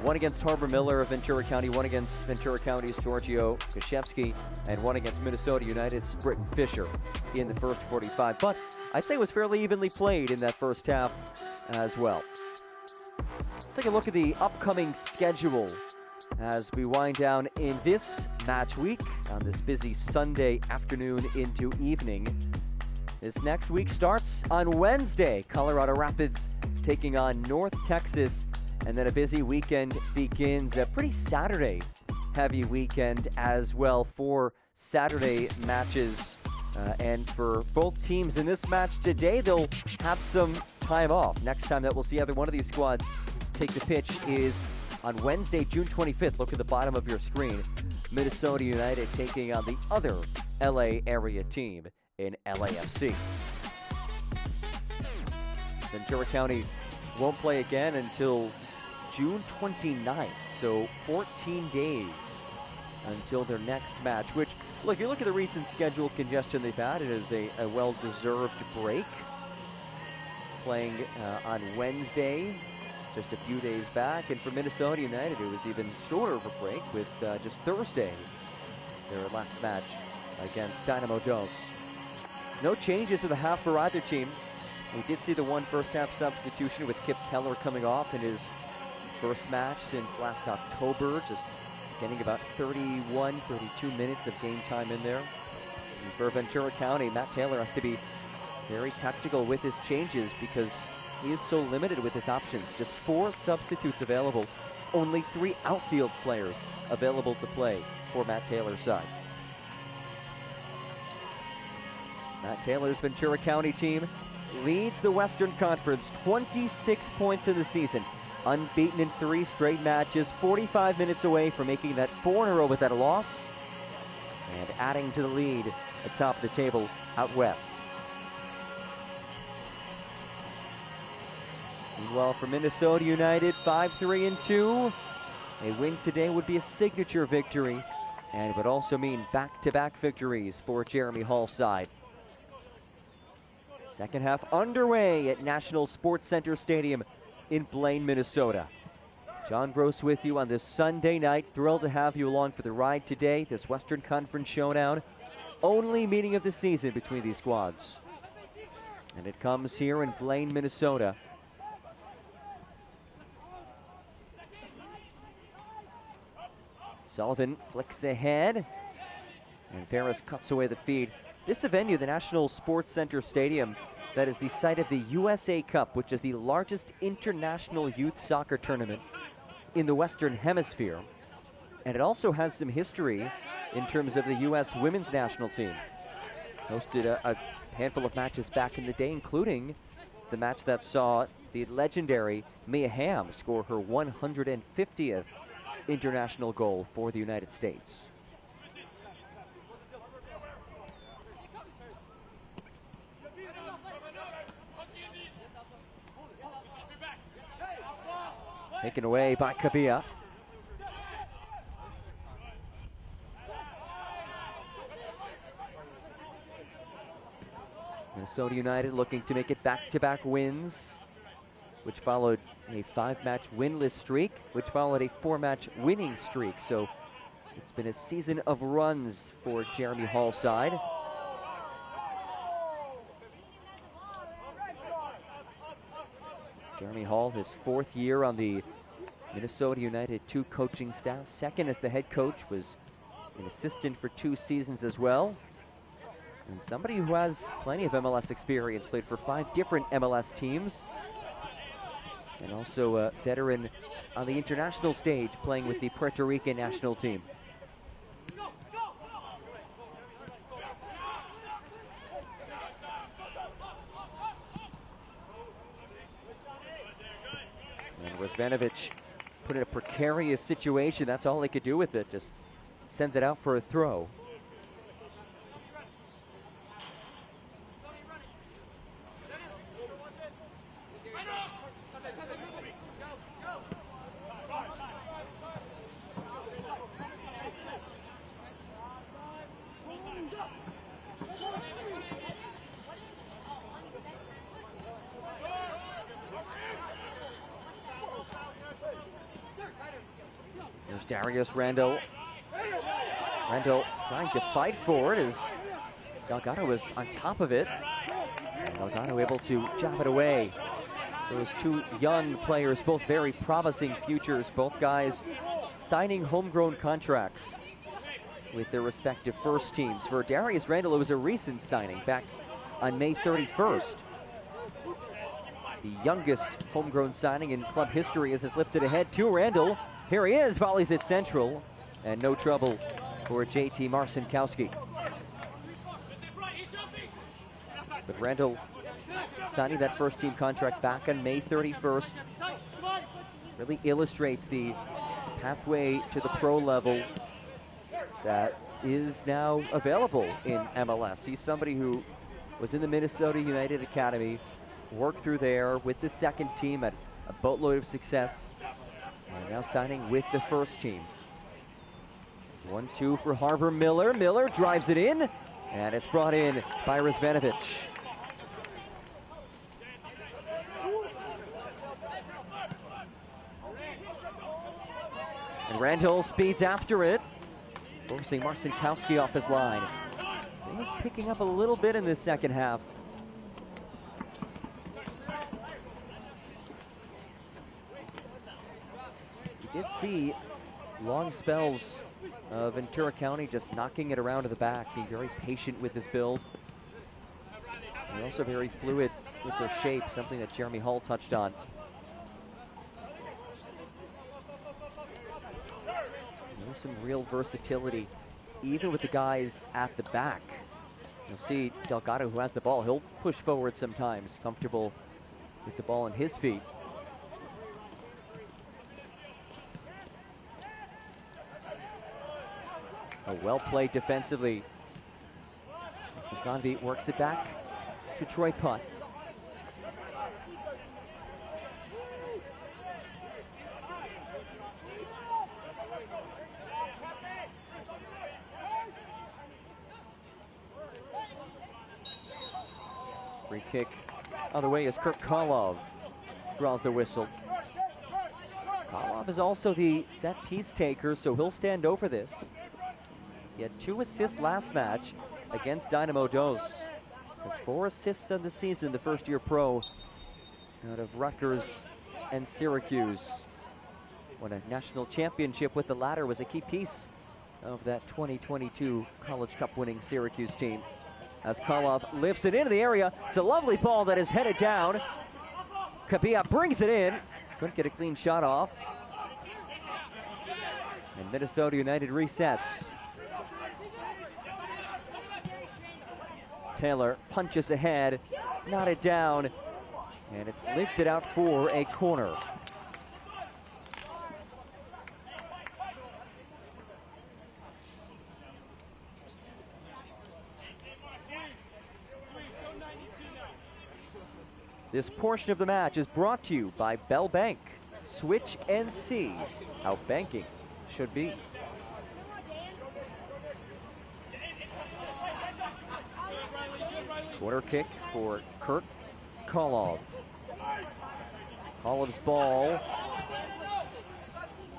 One against Harbor Miller of Ventura County, one against Ventura County's Giorgio Kashevsky, and one against Minnesota United's Britton Fisher in the first 45. But I'd say it was fairly evenly played in that first half as well. Let's take a look at the upcoming schedule as we wind down in this match week on this busy Sunday afternoon into evening. This next week starts on Wednesday. Colorado Rapids taking on North Texas, and then a busy weekend begins. A pretty Saturday heavy weekend as well for Saturday matches. And for both teams in this match today, they'll have some time off. Next time that we'll see either one of these squads take the pitch is on Wednesday, June 25th. Look at the bottom of your screen. Minnesota United taking on the other LA area team in LAFC. Ventura County won't play again until June 29th, so 14 days until their next match, which, look, you look at the recent schedule congestion they've had, it is a well-deserved break. Playing on Wednesday, just a few days back, and for Minnesota United, it was even shorter of a break with just Thursday, their last match against Dynamo Dos. No changes to the half for either team. We did see the one first half substitution with Kip Keller coming off in his first match since last October, just getting about 31, 32 minutes of game time in there. And for Ventura County, Matt Taylor has to be very tactical with his changes because he is so limited with his options. Just 4 substitutes available, only 3 outfield players available to play for Matt Taylor's side. Matt Taylor's Ventura County team leads the Western Conference, 26 points in the season. Unbeaten in 3 straight matches, 45 minutes away from making that 4 in a row without a loss, and adding to the lead atop the table out west. Meanwhile, for Minnesota United, 5-3-2. A win today would be a signature victory, and it would also mean back-to-back victories for Jeremy Hall's side. Second half underway at National Sports Center Stadium in Blaine, Minnesota. John Gross with you on this Sunday night. Thrilled to have you along for the ride today. This Western Conference showdown, only meeting of the season between these squads. And it comes here in Blaine, Minnesota. Sullivan flicks ahead, and Ferris cuts away the feed. This is a venue, the National Sports Center Stadium, that is the site of the USA Cup, which is the largest international youth soccer tournament in the Western Hemisphere. And it also has some history in terms of the U.S. women's national team. Hosted a handful of matches back in the day, including the match that saw the legendary Mia Hamm score her 150th international goal for the United States. Taken away by Kabia. Minnesota United looking to make it back-to-back wins, which followed a 5-match winless streak, which followed a 4-match winning streak. So it's been a season of runs for Jeremy Hall's side. Jeremy Hall, his 4th year on the Minnesota United 2 coaching staff. 2nd as the head coach, was an assistant for 2 seasons as well. And somebody who has plenty of MLS experience, played for 5 different MLS teams. And also a veteran on the international stage, playing with the Puerto Rican national team. And Razvanovic put in a precarious situation. That's all they could do with it. Just sends it out for a throw. There's Darius Randall. Randall trying to fight for it as Delgado was on top of it. Delgado able to jab it away. Those 2 young players, both very promising futures, both guys signing homegrown contracts with their respective first teams. For Darius Randall, it was a recent signing back on May 31st. The youngest homegrown signing in club history as it's lifted ahead to Randall. Here he is, volleys it central, and no trouble for JT Marcinkowski. But Randall signing that first team contract back on May 31st really illustrates the pathway to the pro level that is now available in MLS. He's somebody who was in the Minnesota United Academy, worked through there with the 2nd team at a boatload of success, and now signing with the first team. 1-2 for Harbor Miller. Miller drives it in, and it's brought in by Razvanovic. And Randall speeds after it, forcing Marcinkowski off his line. Things picking up a little bit in this second half. You did see long spells of Ventura County just knocking it around to the back, being very patient with this build. And also very fluid with their shape, something that Jeremy Hall touched on. There's some real versatility, even with the guys at the back. You'll see Delgado, who has the ball, he'll push forward sometimes, comfortable with the ball in his feet. Well played defensively. Zanvi works it back to Troy Putt. Free kick other way as Kirk Kolov draws the whistle. Kolov is also the set piece taker, so he'll stand over this. He had 2 assists last match against Dynamo Dos. Has 4 assists on the season, the first-year pro out of Rutgers and Syracuse. Won a national championship with the latter, was a key piece of that 2022 College Cup winning Syracuse team. As Kolov lifts it into the area, it's a lovely ball that is headed down. Kabia brings it in, couldn't get a clean shot off. And Minnesota United resets. Taylor punches ahead, knotted down, and it's lifted out for a corner. This portion of the match is brought to you by Bell Bank. switch and see how banking should be. Corner kick for Kurt Kolov. Kolov's ball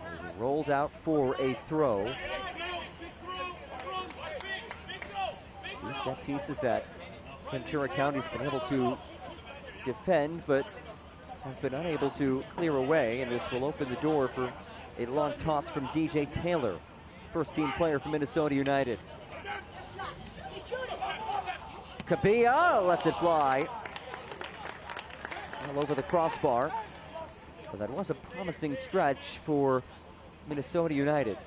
is rolled out for a throw. Two set pieces that Ventura County's been able to defend, but have been unable to clear away, and this will open the door for a long toss from DJ Taylor, first team player for Minnesota United. Kabia lets it fly all over the crossbar, but that was a promising stretch for Minnesota United.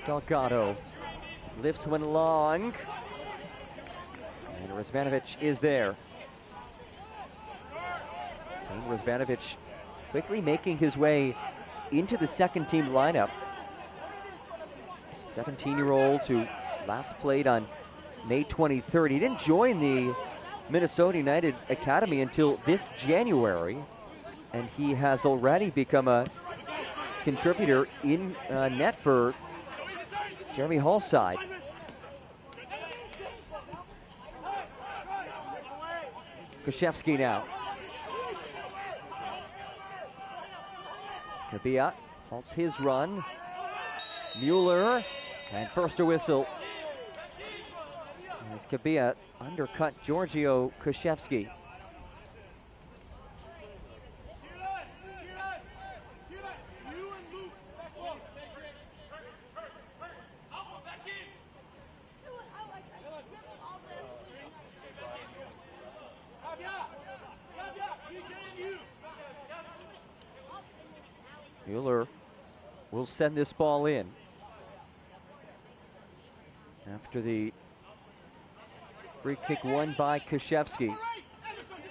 Delgado lifts one long, and Razvanovic is there. And Razvanovic quickly making his way into the second team lineup. 17-year-old who last played on May 23rd. He didn't join the Minnesota United Academy until this January, and he has already become a contributor in net for Jeremy Hall's side. Koshevsky now. Kabia halts his run. Mueller, and first a whistle. As Kabia undercut Giorgio Koshevsky. Mueller will send this ball in after the free kick won by Koshevsky.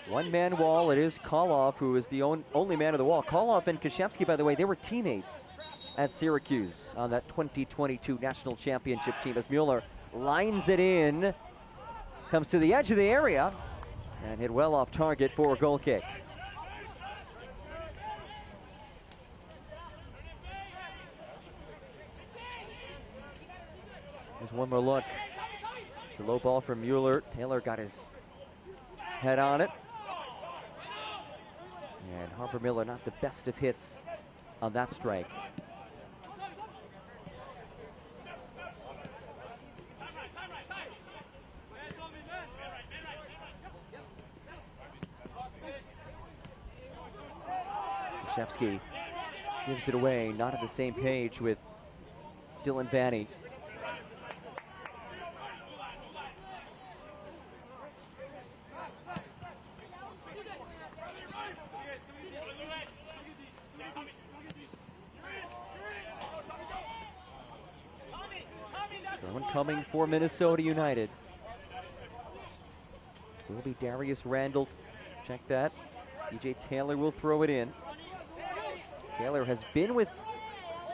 One-man wall. It is Kolov who is the only man of the wall. Kolov and Koshevsky, by the way, they were teammates at Syracuse on that 2022 national championship team. As Mueller lines it in, comes to the edge of the area, and hit well off target for a goal kick. There's one more look. It's a low ball from Mueller. Taylor got his head on it. And Harper Miller not the best of hits on that strike. Koshevsky gives it away, not on the same page with Dylan Vanny. Coming for Minnesota United will be Darius Randall. Check that. DJ Taylor will throw it in. Taylor has been with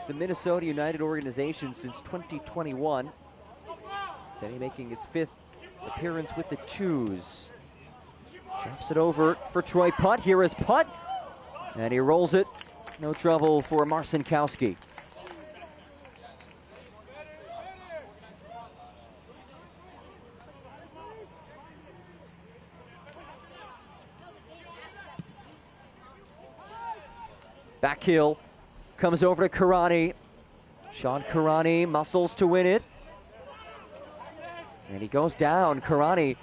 the Minnesota United organization since 2021. Today making his 5th appearance with the Twos. Drops it over for Troy Putt. Here is Putt, and he rolls it. No trouble for Marcinkowski. Back heel, comes over to Karani. Sean Karani muscles to win it. And he goes down. Karani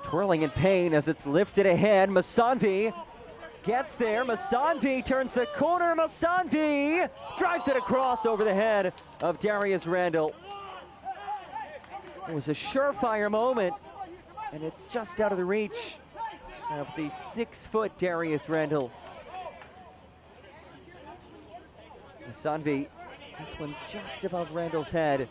twirling in pain as it's lifted ahead. Masanvi gets there. Masanvi turns the corner. Masanvi drives it across over the head of Darius Randall. It was a surefire moment, and it's just out of the reach of the 6-foot Darius Randall. Masanvi, this one just above Randall's head.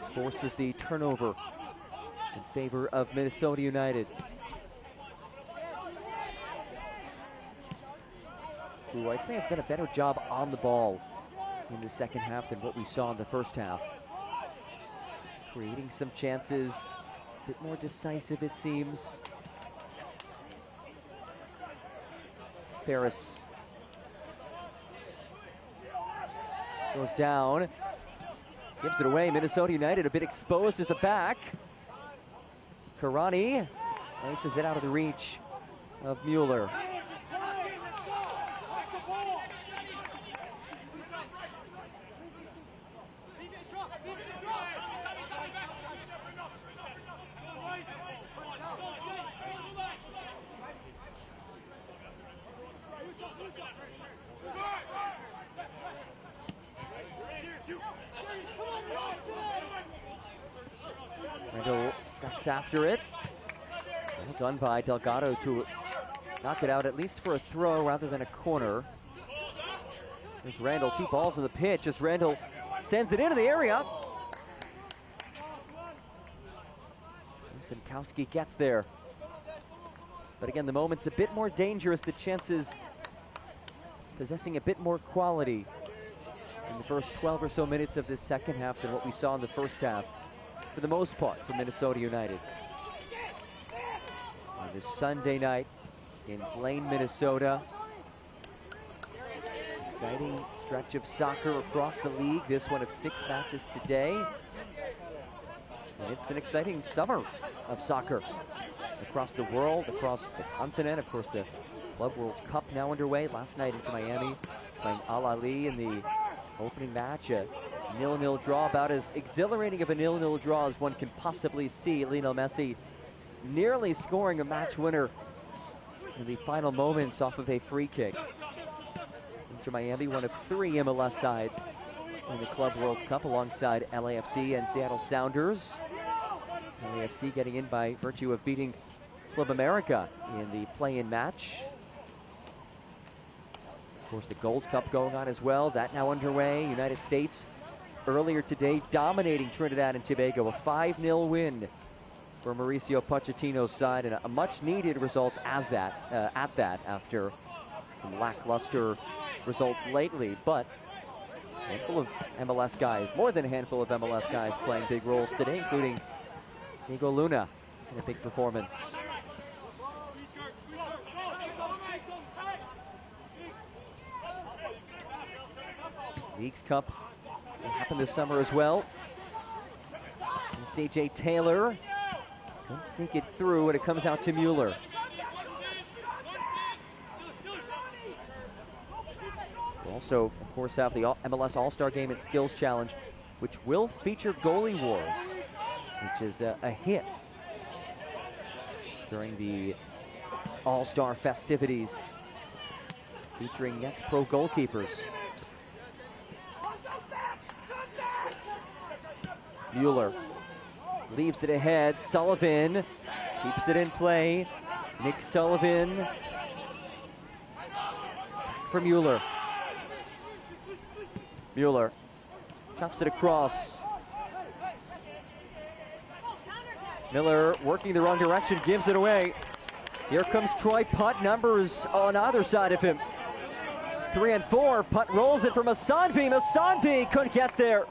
MLS forces the turnover in favor of Minnesota United, who I'd say have done a better job on the ball in the second half than what we saw in the first half. Creating some chances, a bit more decisive it seems. Ferris goes down, gives it away. Minnesota United a bit exposed at the back. Karani laces it out of the reach of Mueller. Randall tracks after it. Well done by Delgado to knock it out, at least for a throw rather than a corner. There's Randall, 2 balls in the pitch as Randall sends it into the area. Simkowski gets there. But again, the moment's a bit more dangerous, the chances possessing a bit more quality in the first 12 or so minutes of this second half than what we saw in the first half, for the most part, for Minnesota United. On this Sunday night in Blaine, Minnesota. Exciting stretch of soccer across the league, this one of 6 matches today. And it's an exciting summer of soccer across the world, across the continent. Of course, the Club World Cup now underway. Last night into Miami, playing Al Ahly in the opening match. A 0-0 draw, about as exhilarating of a 0-0 draw as one can possibly see. Lionel Messi nearly scoring a match winner in the final moments off of a free kick. Inter Miami, one of 3 MLS sides in the Club World Cup, alongside LAFC and Seattle Sounders. LAFC getting in by virtue of beating Club America in the play-in match. Of course, the Gold Cup going on as well. That now underway. United States earlier today dominating Trinidad and Tobago. A 5-0 win for Mauricio Pochettino's side, and a much-needed result as that after some lackluster results lately. But a handful of MLS guys, more than a handful of MLS guys, playing big roles today, including Diego Luna in a big performance. Leagues Cup will happen this summer as well. There's DJ Taylor. Couldn't sneak it through, and it comes out to Mueller. We'll also, of course, have the MLS All-Star Game and Skills Challenge, which will feature Goalie Wars, which is a hit during the All-Star festivities, featuring Next Pro goalkeepers. Mueller leaves it ahead. Sullivan keeps it in play. Nick Sullivan back for Mueller. Mueller chops it across. Miller working the wrong direction, gives it away. Here comes Troy Putt, numbers on either side of him. 3 and 4, Putt rolls it from Asanvi. Asanvi couldn't get there.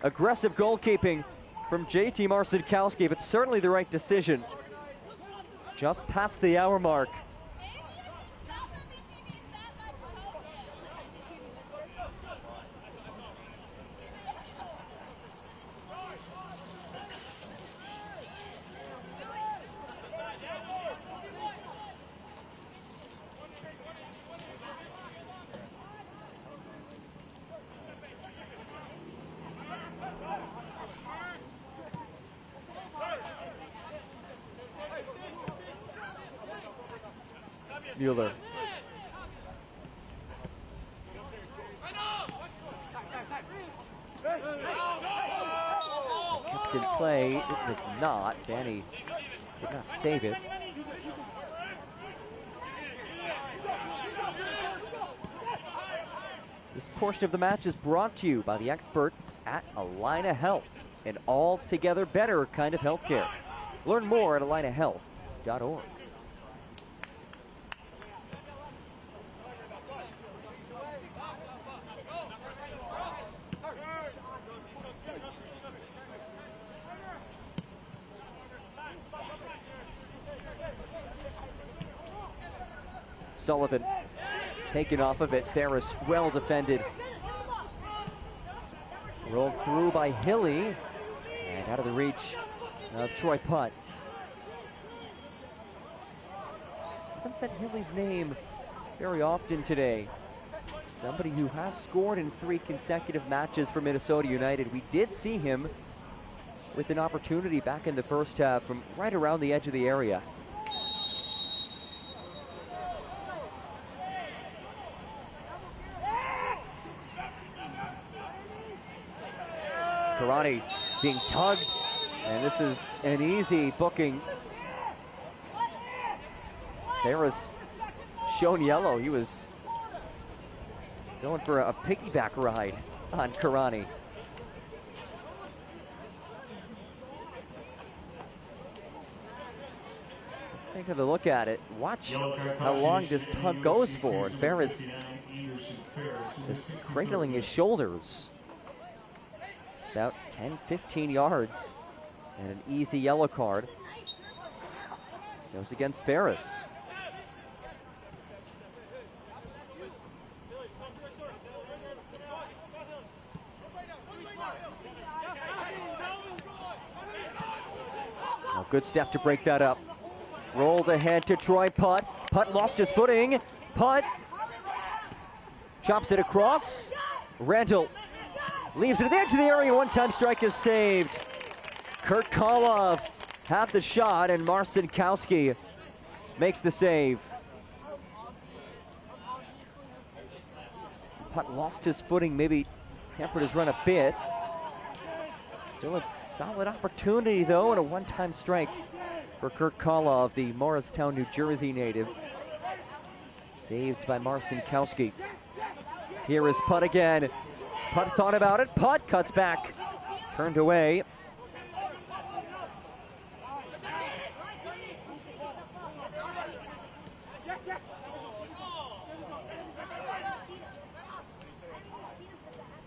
Aggressive goalkeeping from JT Marcinkowski, but certainly the right decision. Just past the hour mark. Mueller. Kept in play, it was not. Danny did not save it. This portion of the match is brought to you by the experts at Alina Health an altogether better kind of healthcare. Learn more at allinahealth.org. Sullivan taken off of it. Ferris well defended. Rolled through by Hilly and out of the reach of Troy Putt. Haven't said Hilly's name very often today. Somebody who has scored in 3 consecutive matches for Minnesota United. We did see him with an opportunity back in the first half from right around the edge of the area. Karani being tugged, and this is an easy booking. Ferris shown yellow. He was going for a piggyback ride on Karani. Let's take a look at it. Watch how long this tug goes for. And Ferris is cradling his shoulders. About 10-15 yards, and an easy yellow card goes against Ferris. A good step to break that up. Rolled ahead to Troy Putt. Putt lost his footing. Putt chops it across. Randall leaves it at the edge of the area. One-time strike is saved. Kurt Kolov had the shot, and Marcinkowski makes the save. Putt lost his footing, maybe hampered his run a bit. Still a solid opportunity, though, and a one-time strike for Kurt Kolov, the Morristown, New Jersey native. Saved by Marcinkowski. Here is Putt again. Putt thought about it. Putt cuts back. Turned away.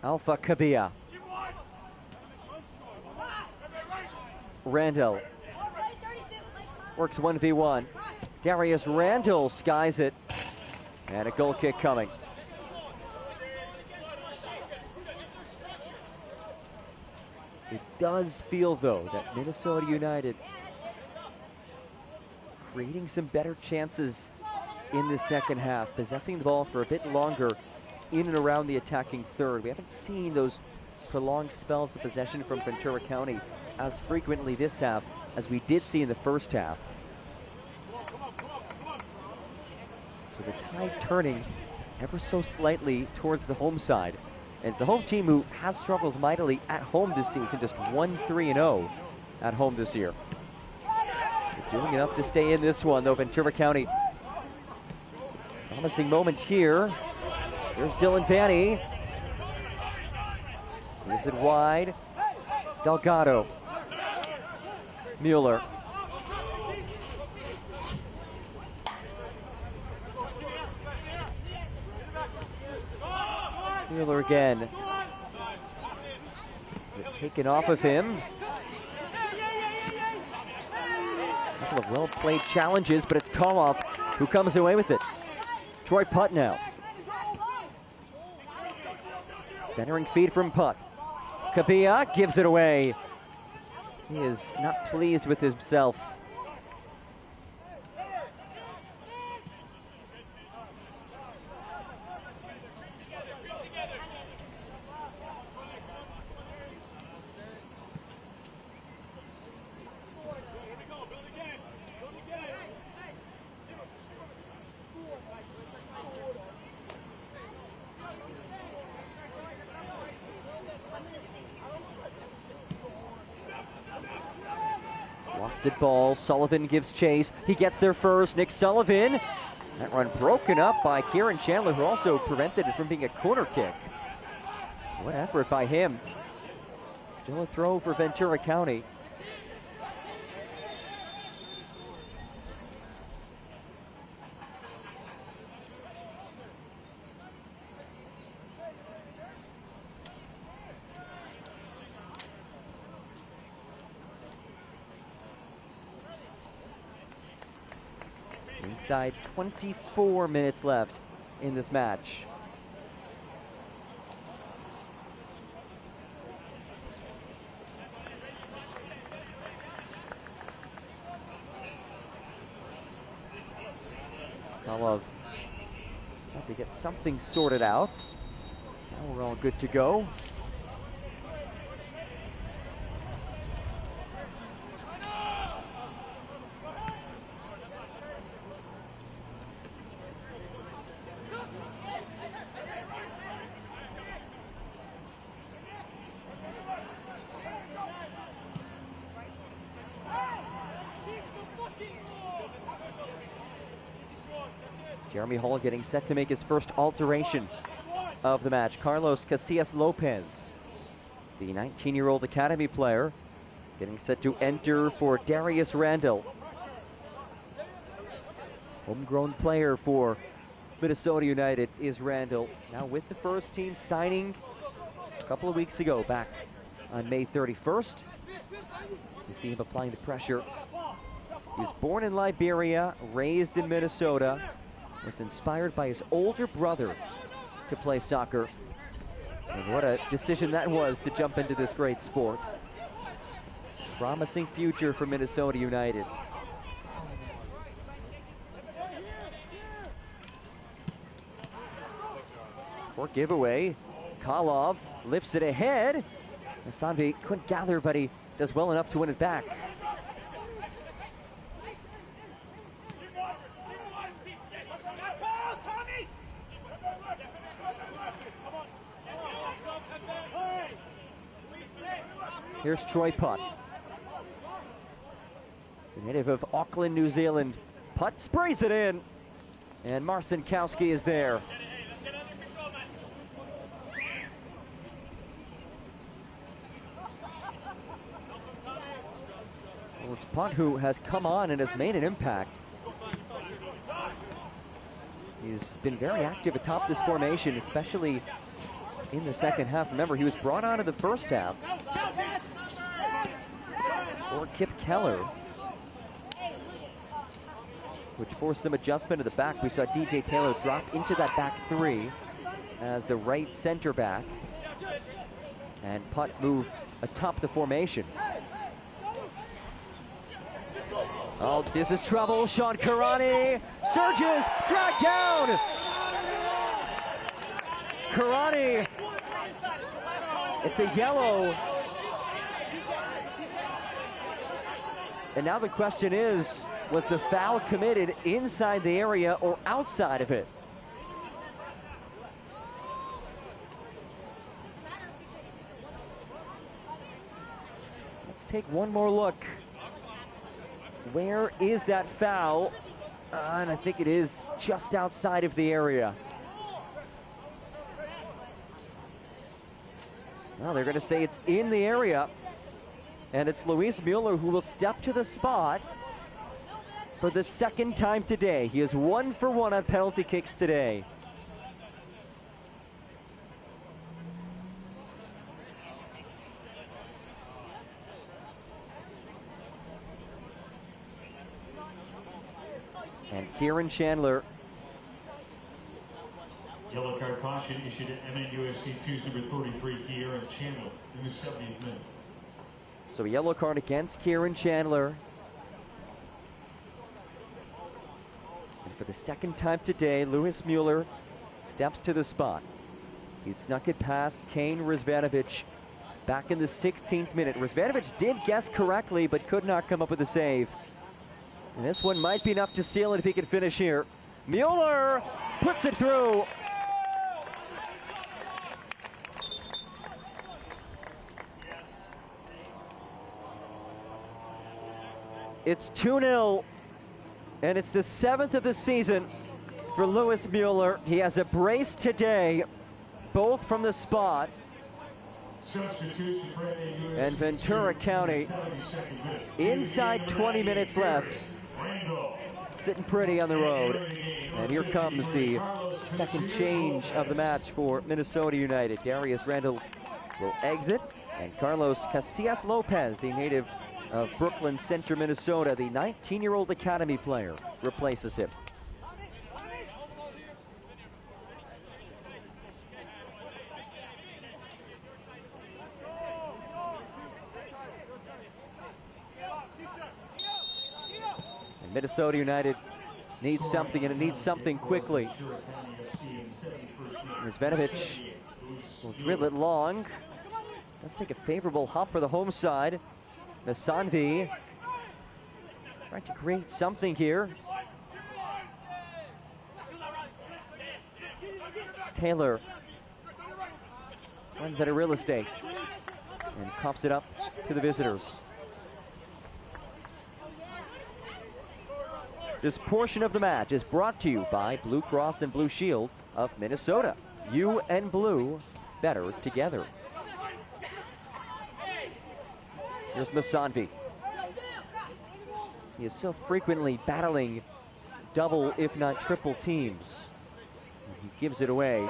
Alpha Kabia. Randall works 1v1. Darius Randall skies it. And a goal kick coming. It does feel, though, that Minnesota United creating some better chances in the second half, possessing the ball for a bit longer in and around the attacking third. We haven't seen those prolonged spells of possession from Ventura County as frequently this half as we did see in the first half. So the tide turning ever so slightly towards the home side. And it's a home team who has struggled mightily at home this season, just 1-3-0 at home this year. They're doing enough to stay in this one, though. Ventura County, promising moment here. Here's Dylan Vanny. Moves it wide. Delgado. Mueller. Mueller again. Is it taken off of him? A couple of well-played challenges, but it's Koloff who comes away with it. Troy Putt now. Centering feed from Putt. Kabia gives it away. He is not pleased with himself. Wafted ball, Sullivan gives chase. He gets there first, Nick Sullivan. That run broken up by Kieran Chandler, who also prevented it from being a corner kick. What effort by him. Still a throw for Ventura County. Inside 24 minutes left in this match. Kalov had to get something sorted out. Now we're all good to go. Jeremy Hall getting set to make his first alteration of the match. Carlos Casillas Lopez, the 19-year-old academy player, getting set to enter for Darius Randall. Homegrown player for Minnesota United is Randall, now with the first team, signing a couple of weeks ago, back on May 31st. You see him applying the pressure. He was born in Liberia, raised in Minnesota, was inspired by his older brother to play soccer. And what a decision that was to jump into this great sport. Promising future for Minnesota United. Poor giveaway. Kalov lifts it ahead. Sanvi couldn't gather, but he does well enough to win it back. Here's Troy Putt. The native of Auckland, New Zealand. Putt sprays it in. And Marcinkowski is there. Well, it's Putt who has come on and has made an impact. He's been very active atop this formation, especially in the second half. Remember, he was brought on in the first half for Kip Keller, which forced some adjustment at the back. We saw DJ Taylor drop into that back three as the right center back, and Putt move atop the formation. Oh, this is trouble. Sean Karani surges, dragged down. Karani, it's a yellow. And now the question is, was the foul committed inside the area or outside of it? Let's take one more look. Where is that foul? And I think it is just outside of the area. Well, they're going to say it's in the area. And it's Luis Mueller who will step to the spot for the second time today. He is 1 for 1 on penalty kicks today. And Kieran Chandler.
Yellow card caution issued at MNUSC 2's number 33, Kieran Chandler, in the 70th minute.
So a yellow card against Kieran Chandler. And for the second time today, Luis Mueller steps to the spot. He snuck it past Kane Rizvanovic back in the 16th minute. Rizvanovic did guess correctly, but could not come up with a save. And this one might be enough to seal it if he can finish here. Mueller puts it through. It's 2-0, and it's the 7th of the season for Luis Mueller. He has a brace today, both from the spot. And Ventura County, inside 20 minutes left, sitting pretty on the road. And here comes the second change of the match for Minnesota United. Darius Randall will exit, and Carlos Casillas Lopez, the native of Brooklyn Center, Minnesota, the 19-year-old academy player, replaces him. And Minnesota United needs something, and it needs something quickly. Zvenovic will drill it long. Let's take a favorable hop for the home side. Masanvi trying to create something here. Taylor runs out of real estate and coughs it up to the visitors. This portion of the match is brought to you by Blue Cross and Blue Shield of Minnesota. You and Blue, better together. Here's Masanvi. He is so frequently battling double, if not triple teams. He gives it away.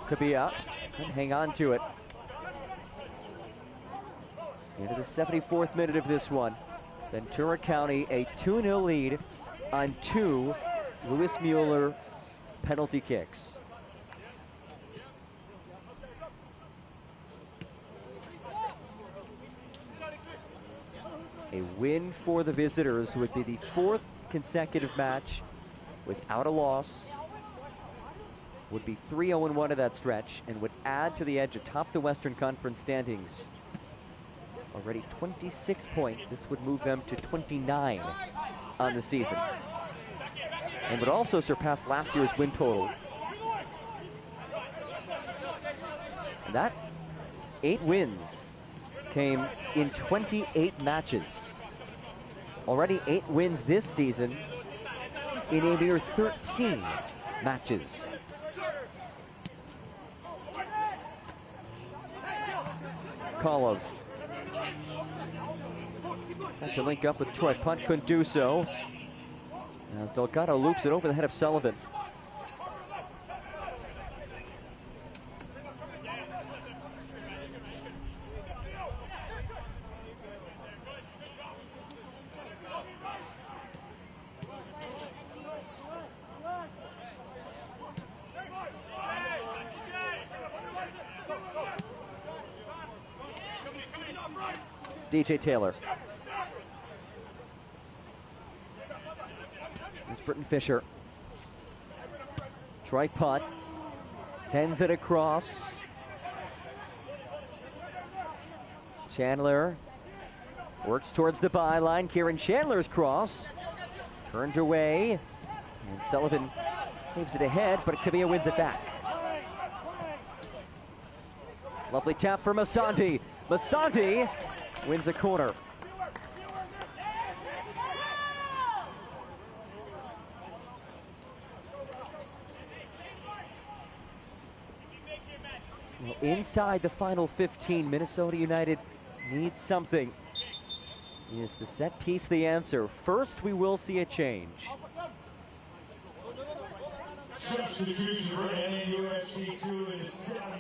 Kabia can hang on to it. Into the 74th minute of this one. Ventura County a 2-0 lead on 2 Louis Mueller penalty kicks. A win for the visitors would be the 4th consecutive match without a loss. Would be 3-0-1 of that stretch and would add to the edge atop the Western Conference standings. Already 26 points. This would move them to 29 on the season. And would also surpass last year's win total. And that 8 wins came in 28 matches. Already 8 wins this season in a mere 13 matches. Kolov had to link up with Troy. Punt couldn't do so, as Delgado loops it over the head of Sullivan. DJ Taylor. Here's Britton Fisher. Troy punt. Sends it across. Chandler works towards the byline. Kieran Chandler's cross. Turned away. And Sullivan moves it ahead, but Kavia wins it back. Lovely tap for Masanvi. Masanvi wins a corner. Well, inside the final 15, Minnesota United needs something. Is the set piece the answer? First, we will see a change.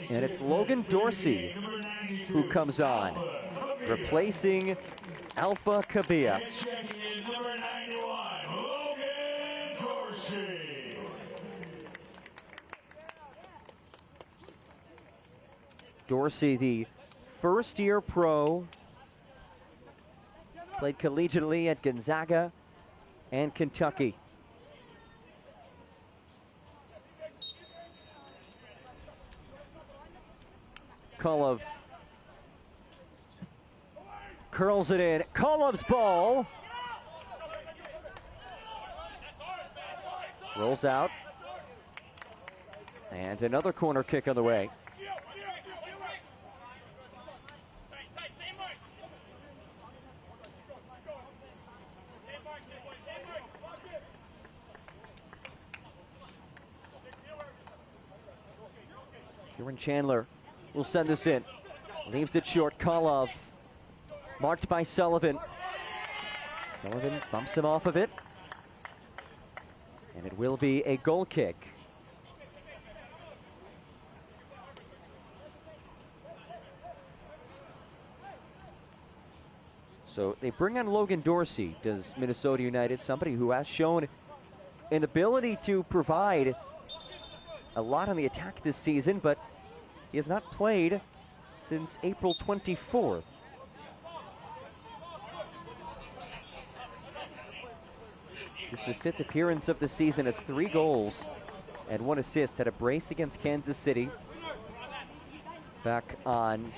And it's Logan Dorsey who comes on, replacing Alpha Kabia. Dorsey, the first-year pro, played collegiately at Gonzaga and Kentucky. Kolov curls it in. Kolov's ball. Rolls out. And another corner kick on the way. Kieran Chandler will send this in. Leaves it short. Kolov marked by Sullivan. Sullivan bumps him off of it. And it will be a goal kick. So they bring on Logan Dorsey, does Minnesota United, somebody who has shown an ability to provide a lot on the attack this season, but he has not played since April 24th. This is his 5th appearance of the season, has 3 goals and 1 assist. Had a brace against Kansas City back on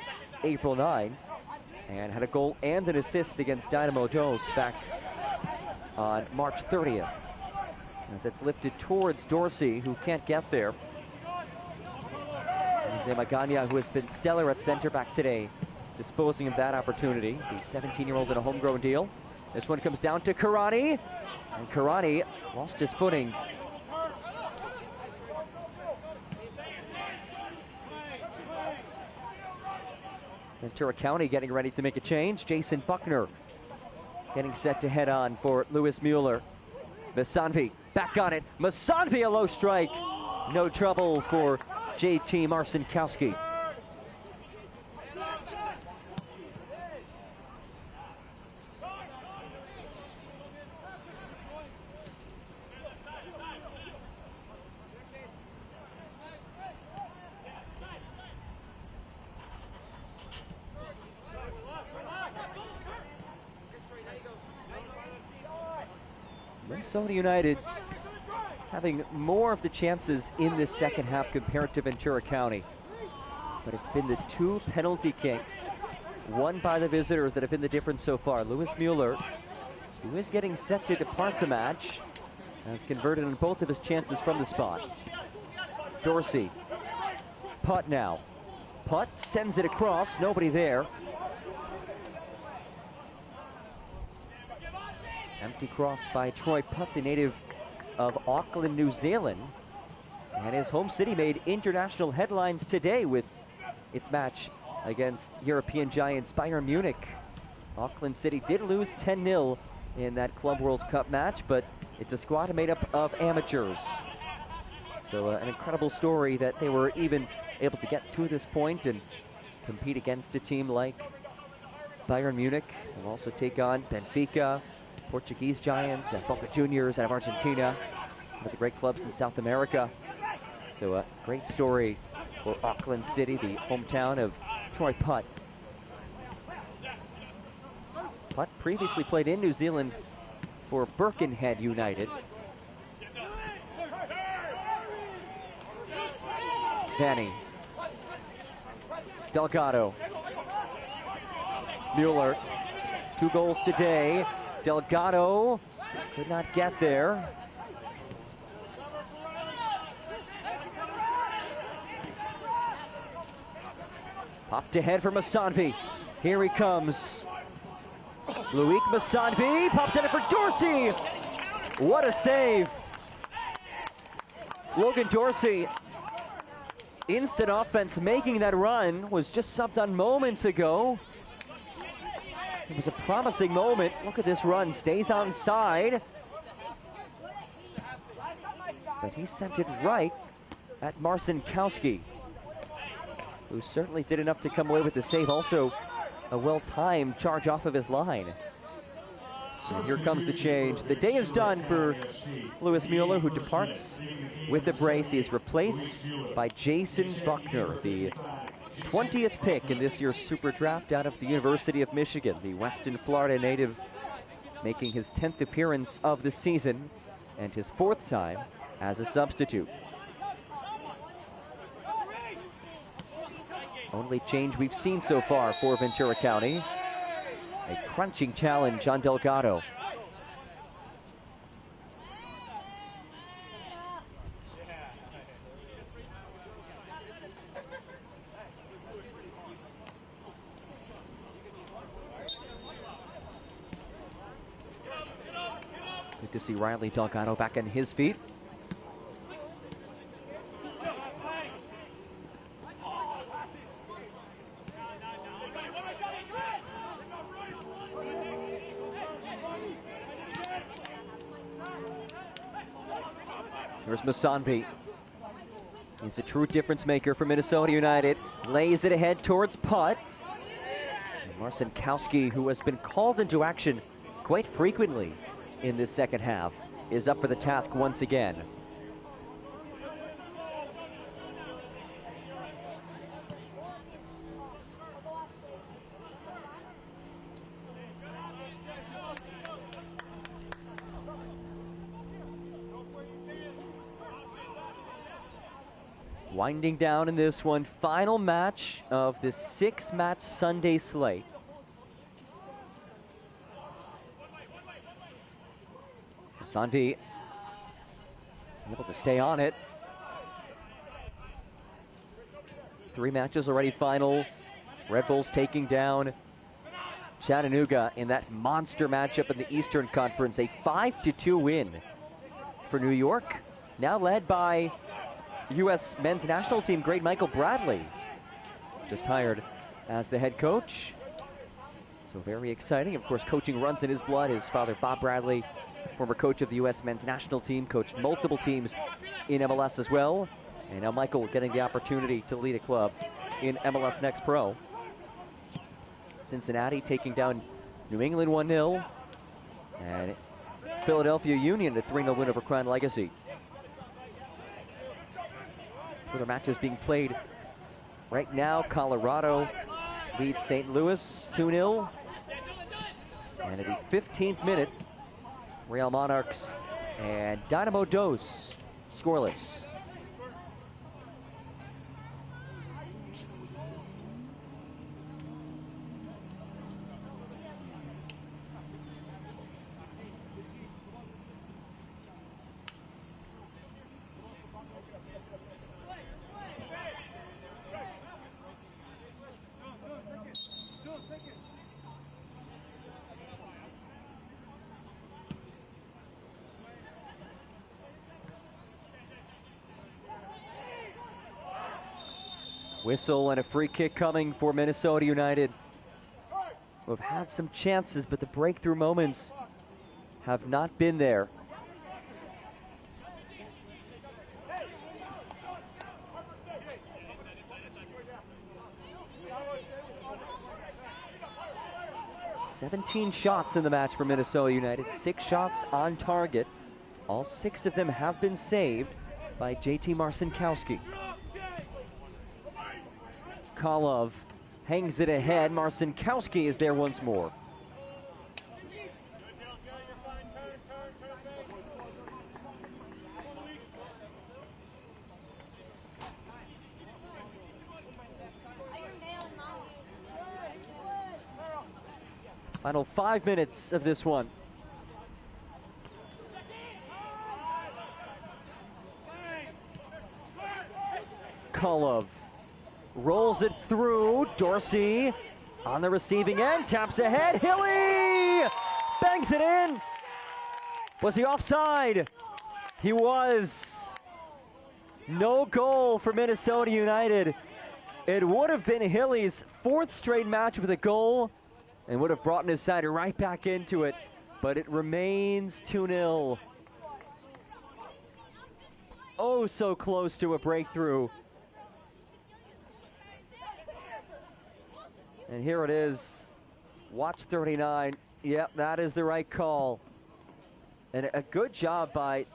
April 9, and had a goal and an assist against Dynamo Dos back on March 30th. As it's lifted towards Dorsey, who can't get there. Jose Magana, who has been stellar at center back today, disposing of that opportunity. The 17-year-old in a homegrown deal. This one comes down to Karani, and Karani lost his footing. Ventura County getting ready to make a change. Jason Buckner getting set to head on for Lewis Mueller. Masanvi back on it. Masanvi, a low strike. No trouble for JT Marcinkowski. Minnesota United having more of the chances in this second half compared to Ventura County. But it's been the 2 penalty kicks won by the visitors that have been the difference so far. Lewis Mueller, who is getting set to depart the match, has converted on both of his chances from the spot. Dorsey, putt now. Putt sends it across, nobody there. Empty cross by Troy Putt, the native of Auckland, New Zealand. And his home city made international headlines today with its match against European giants Bayern Munich. Auckland City did lose 10-0 in that Club World Cup match, but it's a squad made up of amateurs. So an incredible story that they were even able to get to this point and compete against a team like Bayern Munich. They'll also take on Benfica, Portuguese giants, and Boca Juniors out of Argentina, one of the great clubs in South America. So a great story for Auckland City, the hometown of Troy Putt. Putt previously played in New Zealand for Birkenhead United. Vanny. Delgado. Mueller. 2 goals today. Delgado could not get there. Popped ahead for Masanvi. Here he comes. Loic Masanvi pops in it for Dorsey. What a save. Logan Dorsey, instant offense, making that run, was just subbed on moments ago. It was a promising moment. Look at this run, stays onside. But he sent it right at Marcinkowski, who certainly did enough to come away with the save. Also, a well-timed charge off of his line. And here comes the change. The day is done for Lewis Mueller, who departs with a brace. He is replaced by Jason Buckner, the 20th pick in this year's Super Draft out of the University of Michigan. The Western Florida native making his 10th appearance of the season and his 4th time as a substitute. Only change we've seen so far for Ventura County. A crunching challenge on Delgado. Good to see Riley Delgado back on his feet. Here's Musanvi. He's a true difference maker for Minnesota United. Lays it ahead towards Putt. And Marcinkowski, who has been called into action quite frequently in this second half, is up for the task once again. Winding down in this one, final match of this 6-match Sunday slate. Sanvi able to stay on it. 3 matches already final. Red Bulls taking down Chattanooga in that monster matchup in the Eastern Conference. A 5-2 win for New York, now led by U.S. men's national team great Michael Bradley, just hired as the head coach. So very exciting. Of course, coaching runs in his blood. His father, Bob Bradley, former coach of the U.S. men's national team, coached multiple teams in MLS as well. And now Michael getting the opportunity to lead a club in MLS Next Pro. Cincinnati taking down New England 1-0. And Philadelphia Union a 3-0 win over Crown Legacy. Further matches being played right now. Colorado leads St. Louis 2-0. And at the 15th minute, Real Monarchs and Dynamo Dos scoreless. Whistle and a free kick coming for Minnesota United, who have had some chances, but the breakthrough moments have not been there. "17 shots in the match for Minnesota United, 6 shots on target. All 6 of them have been saved by JT Marcinkowski. Kolov hangs it ahead. Marcinkowski is there once more. Final 5 minutes of this one. Kolov rolls it through. Dorsey on the receiving end, taps ahead. Hilly bangs it in. Was he offside? He was. No goal for Minnesota United. It would have been Hilly's 4th straight match with a goal and would have brought his side right back into it, but it remains 2-0. Oh, so close to a breakthrough. And here it is. Watch 39. Yep, that is the right call. And a good job by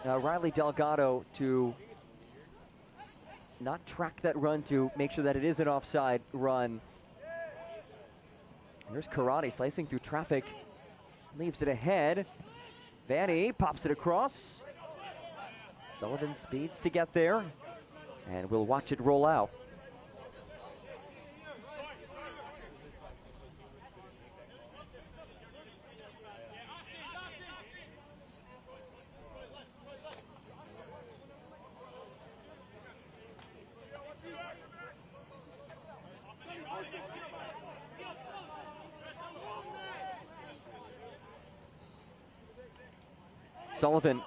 Riley Delgado to not track that run, to make sure that it is an offside run. Here's Karate slicing through traffic. Leaves it ahead. Vanny pops it across. Sullivan speeds to get there. And we'll watch it roll out. Sullivan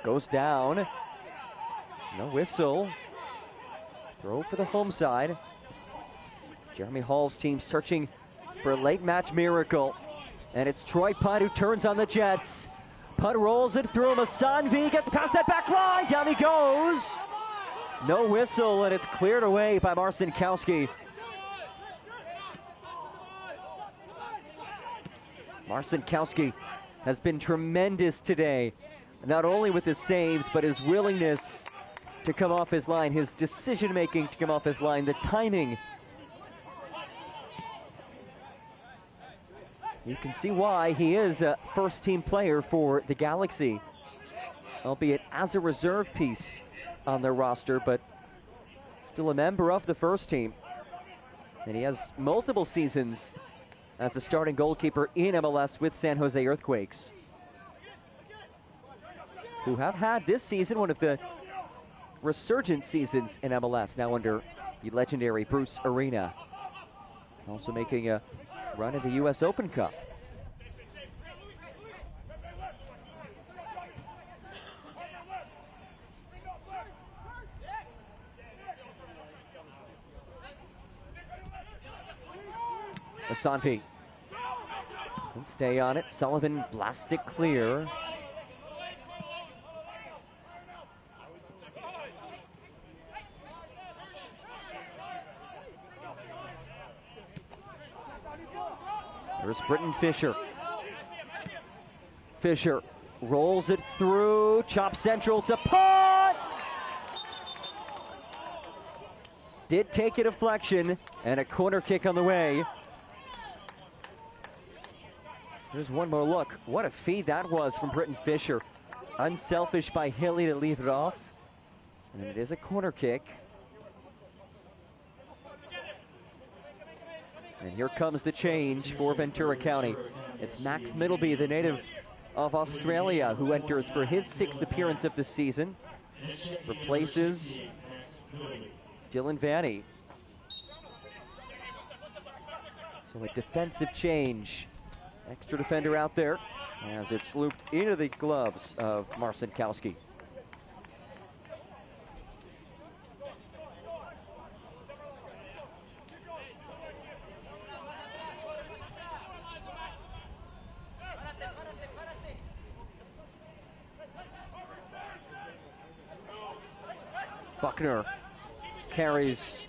goes down. No whistle. Throw for the home side. Jeremy Hall's team searching for a late match miracle. And it's Troy Putt who turns on the Jets. Putt rolls it through. Masanvi gets past that back line. Down he goes. No whistle, and it's cleared away by Marcinkowski. Marcinkowski has been tremendous today, not only with his saves, but his willingness to come off his line, his decision-making to come off his line, the timing. You can see why he is a first-team player for the Galaxy, albeit as a reserve piece on their roster, but still a member of the first team. And he has multiple seasons as a starting goalkeeper in MLS with San Jose Earthquakes, who have had this season one of the resurgent seasons in MLS, now under the legendary Bruce Arena. Also making a run in the U.S. Open Cup. Asanfi can stay on it. Sullivan blasts it clear. There's Britton Fisher. Fisher rolls it through, chop central to Putt. Did take a deflection and a corner kick on the way. There's one more look. What a feed that was from Britton Fisher. Unselfish by Hilly to leave it off. And it is a corner kick. And here comes the change for Ventura County. It's Max Middleby, the native of Australia, who enters for his 6th appearance of the season. Replaces Dylan Vanny. So a defensive change. Extra defender out there as it's looped into the gloves of Marcinkowski. Buckner carries.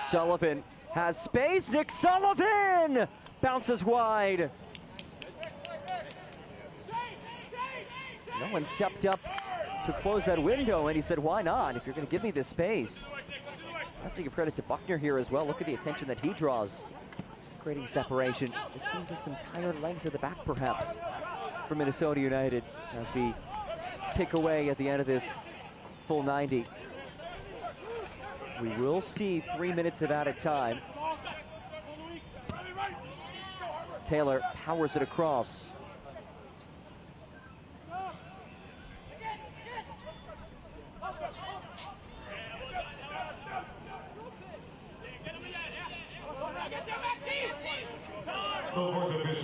Sullivan has space. Nick Sullivan bounces wide. No one stepped up to close that window, and he said, why not? If you're going to give me this space. I have to give credit to Buckner here as well. Look at the attention that he draws, creating separation. It seems like some tired legs at the back, perhaps, for Minnesota United as we tick away at the end of this full 90. We will see 3 minutes of added time. Taylor powers it across.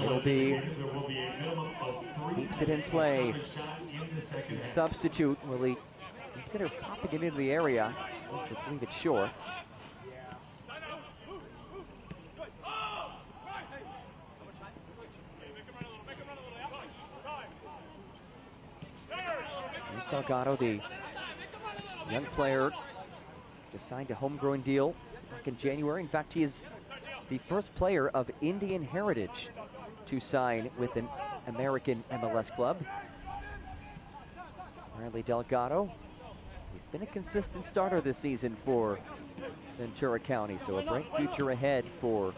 It'll be, keeps it in play. The substitute, will he consider popping it into the area? Let's just leave it short. Here's Delgado, the young player, just signed a homegrown deal back in January. In fact, he is the first player of Indian heritage to sign with an American MLS club. Riley Delgado, he's been a consistent starter this season for Ventura County, so a bright future ahead for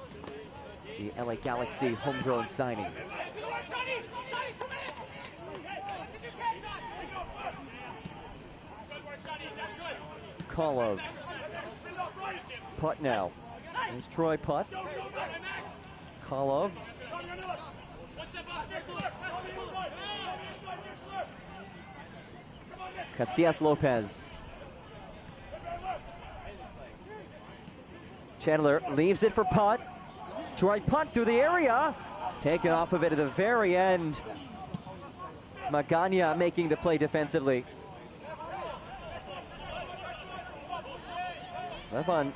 the LA Galaxy homegrown signing. Kolov. Putt now. There's Troy Putt. Kolov. Casillas Lopez. Chandler leaves it for Putt. Troy Putt through the area. Taken off of it at the very end. Magana making the play defensively. Levon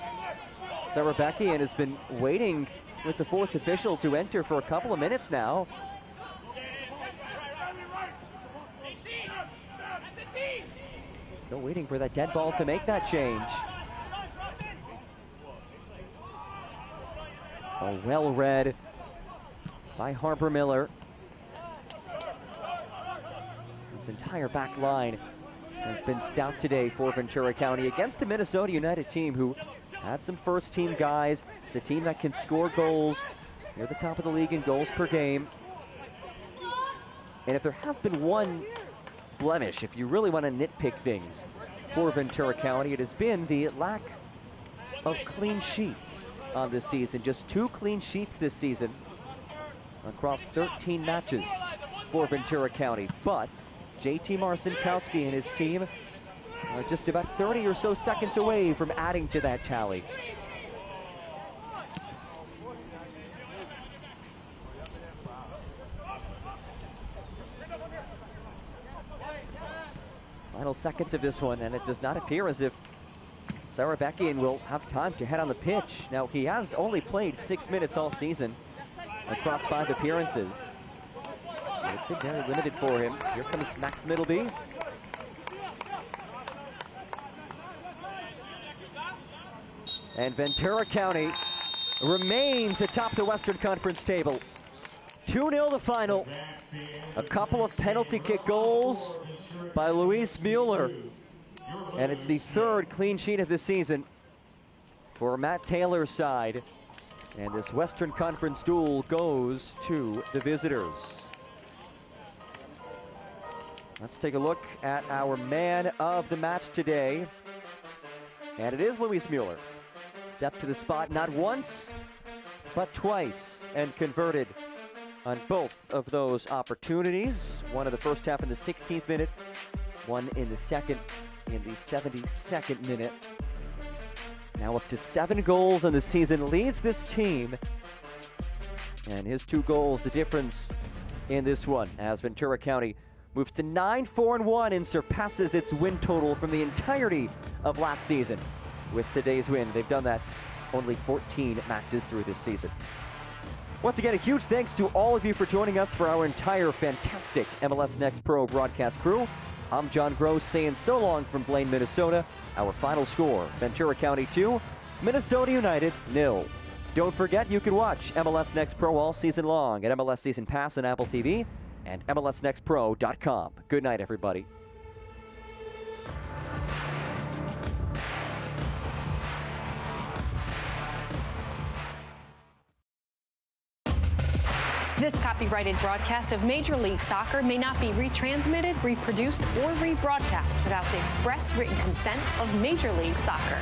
Sarabekian has been waiting with the fourth official to enter for a couple of minutes now. Still waiting for that dead ball to make that change. Oh, well read by Harper Miller. His entire back line has been stout today for Ventura County against a Minnesota United team who had some first-team guys. It's a team that can score goals. Near the top of the league in goals per game. And if there has been one blemish, if you really want to nitpick things for Ventura County, it has been the lack of clean sheets on this season. Just 2 clean sheets this season across 13 matches for Ventura County. But JT Marcinkowski and his team are just about 30 or so seconds away from adding to that tally. Final seconds of this one, and it does not appear as if Sarabekian will have time to head on the pitch. Now, he has only played 6 minutes all season across 5 appearances. So it's been very limited for him. Here comes Max Middleby. And Ventura County remains atop the Western Conference table. 2-0 the final. A couple of penalty kick goals by Luis Mueller. And it's the 3rd clean sheet of the season for Matt Taylor's side. And this Western Conference duel goes to the visitors. Let's take a look at our man of the match today. And it is Luis Mueller. Stepped to the spot not once, but twice, and converted on both of those opportunities. One in the first half in the 16th minute, one in the second in the 72nd minute. Now up to 7 goals in the season, leads this team. And his 2 goals, the difference in this one, as Ventura County moves to 9-4-1 and surpasses its win total from the entirety of last season. With today's win, they've done that only 14 matches through this season. Once again, a huge thanks to all of you for joining us for our entire fantastic MLS Next Pro broadcast crew. I'm John Gross saying so long from Blaine, Minnesota. Our final score, Ventura County 2, Minnesota United 0. Don't forget, you can watch MLS Next Pro all season long at MLS Season Pass and Apple TV and MLSNextPro.com. Good night, everybody.
This copyrighted broadcast of Major League Soccer may not be retransmitted, reproduced, or rebroadcast without the express written consent of Major League Soccer.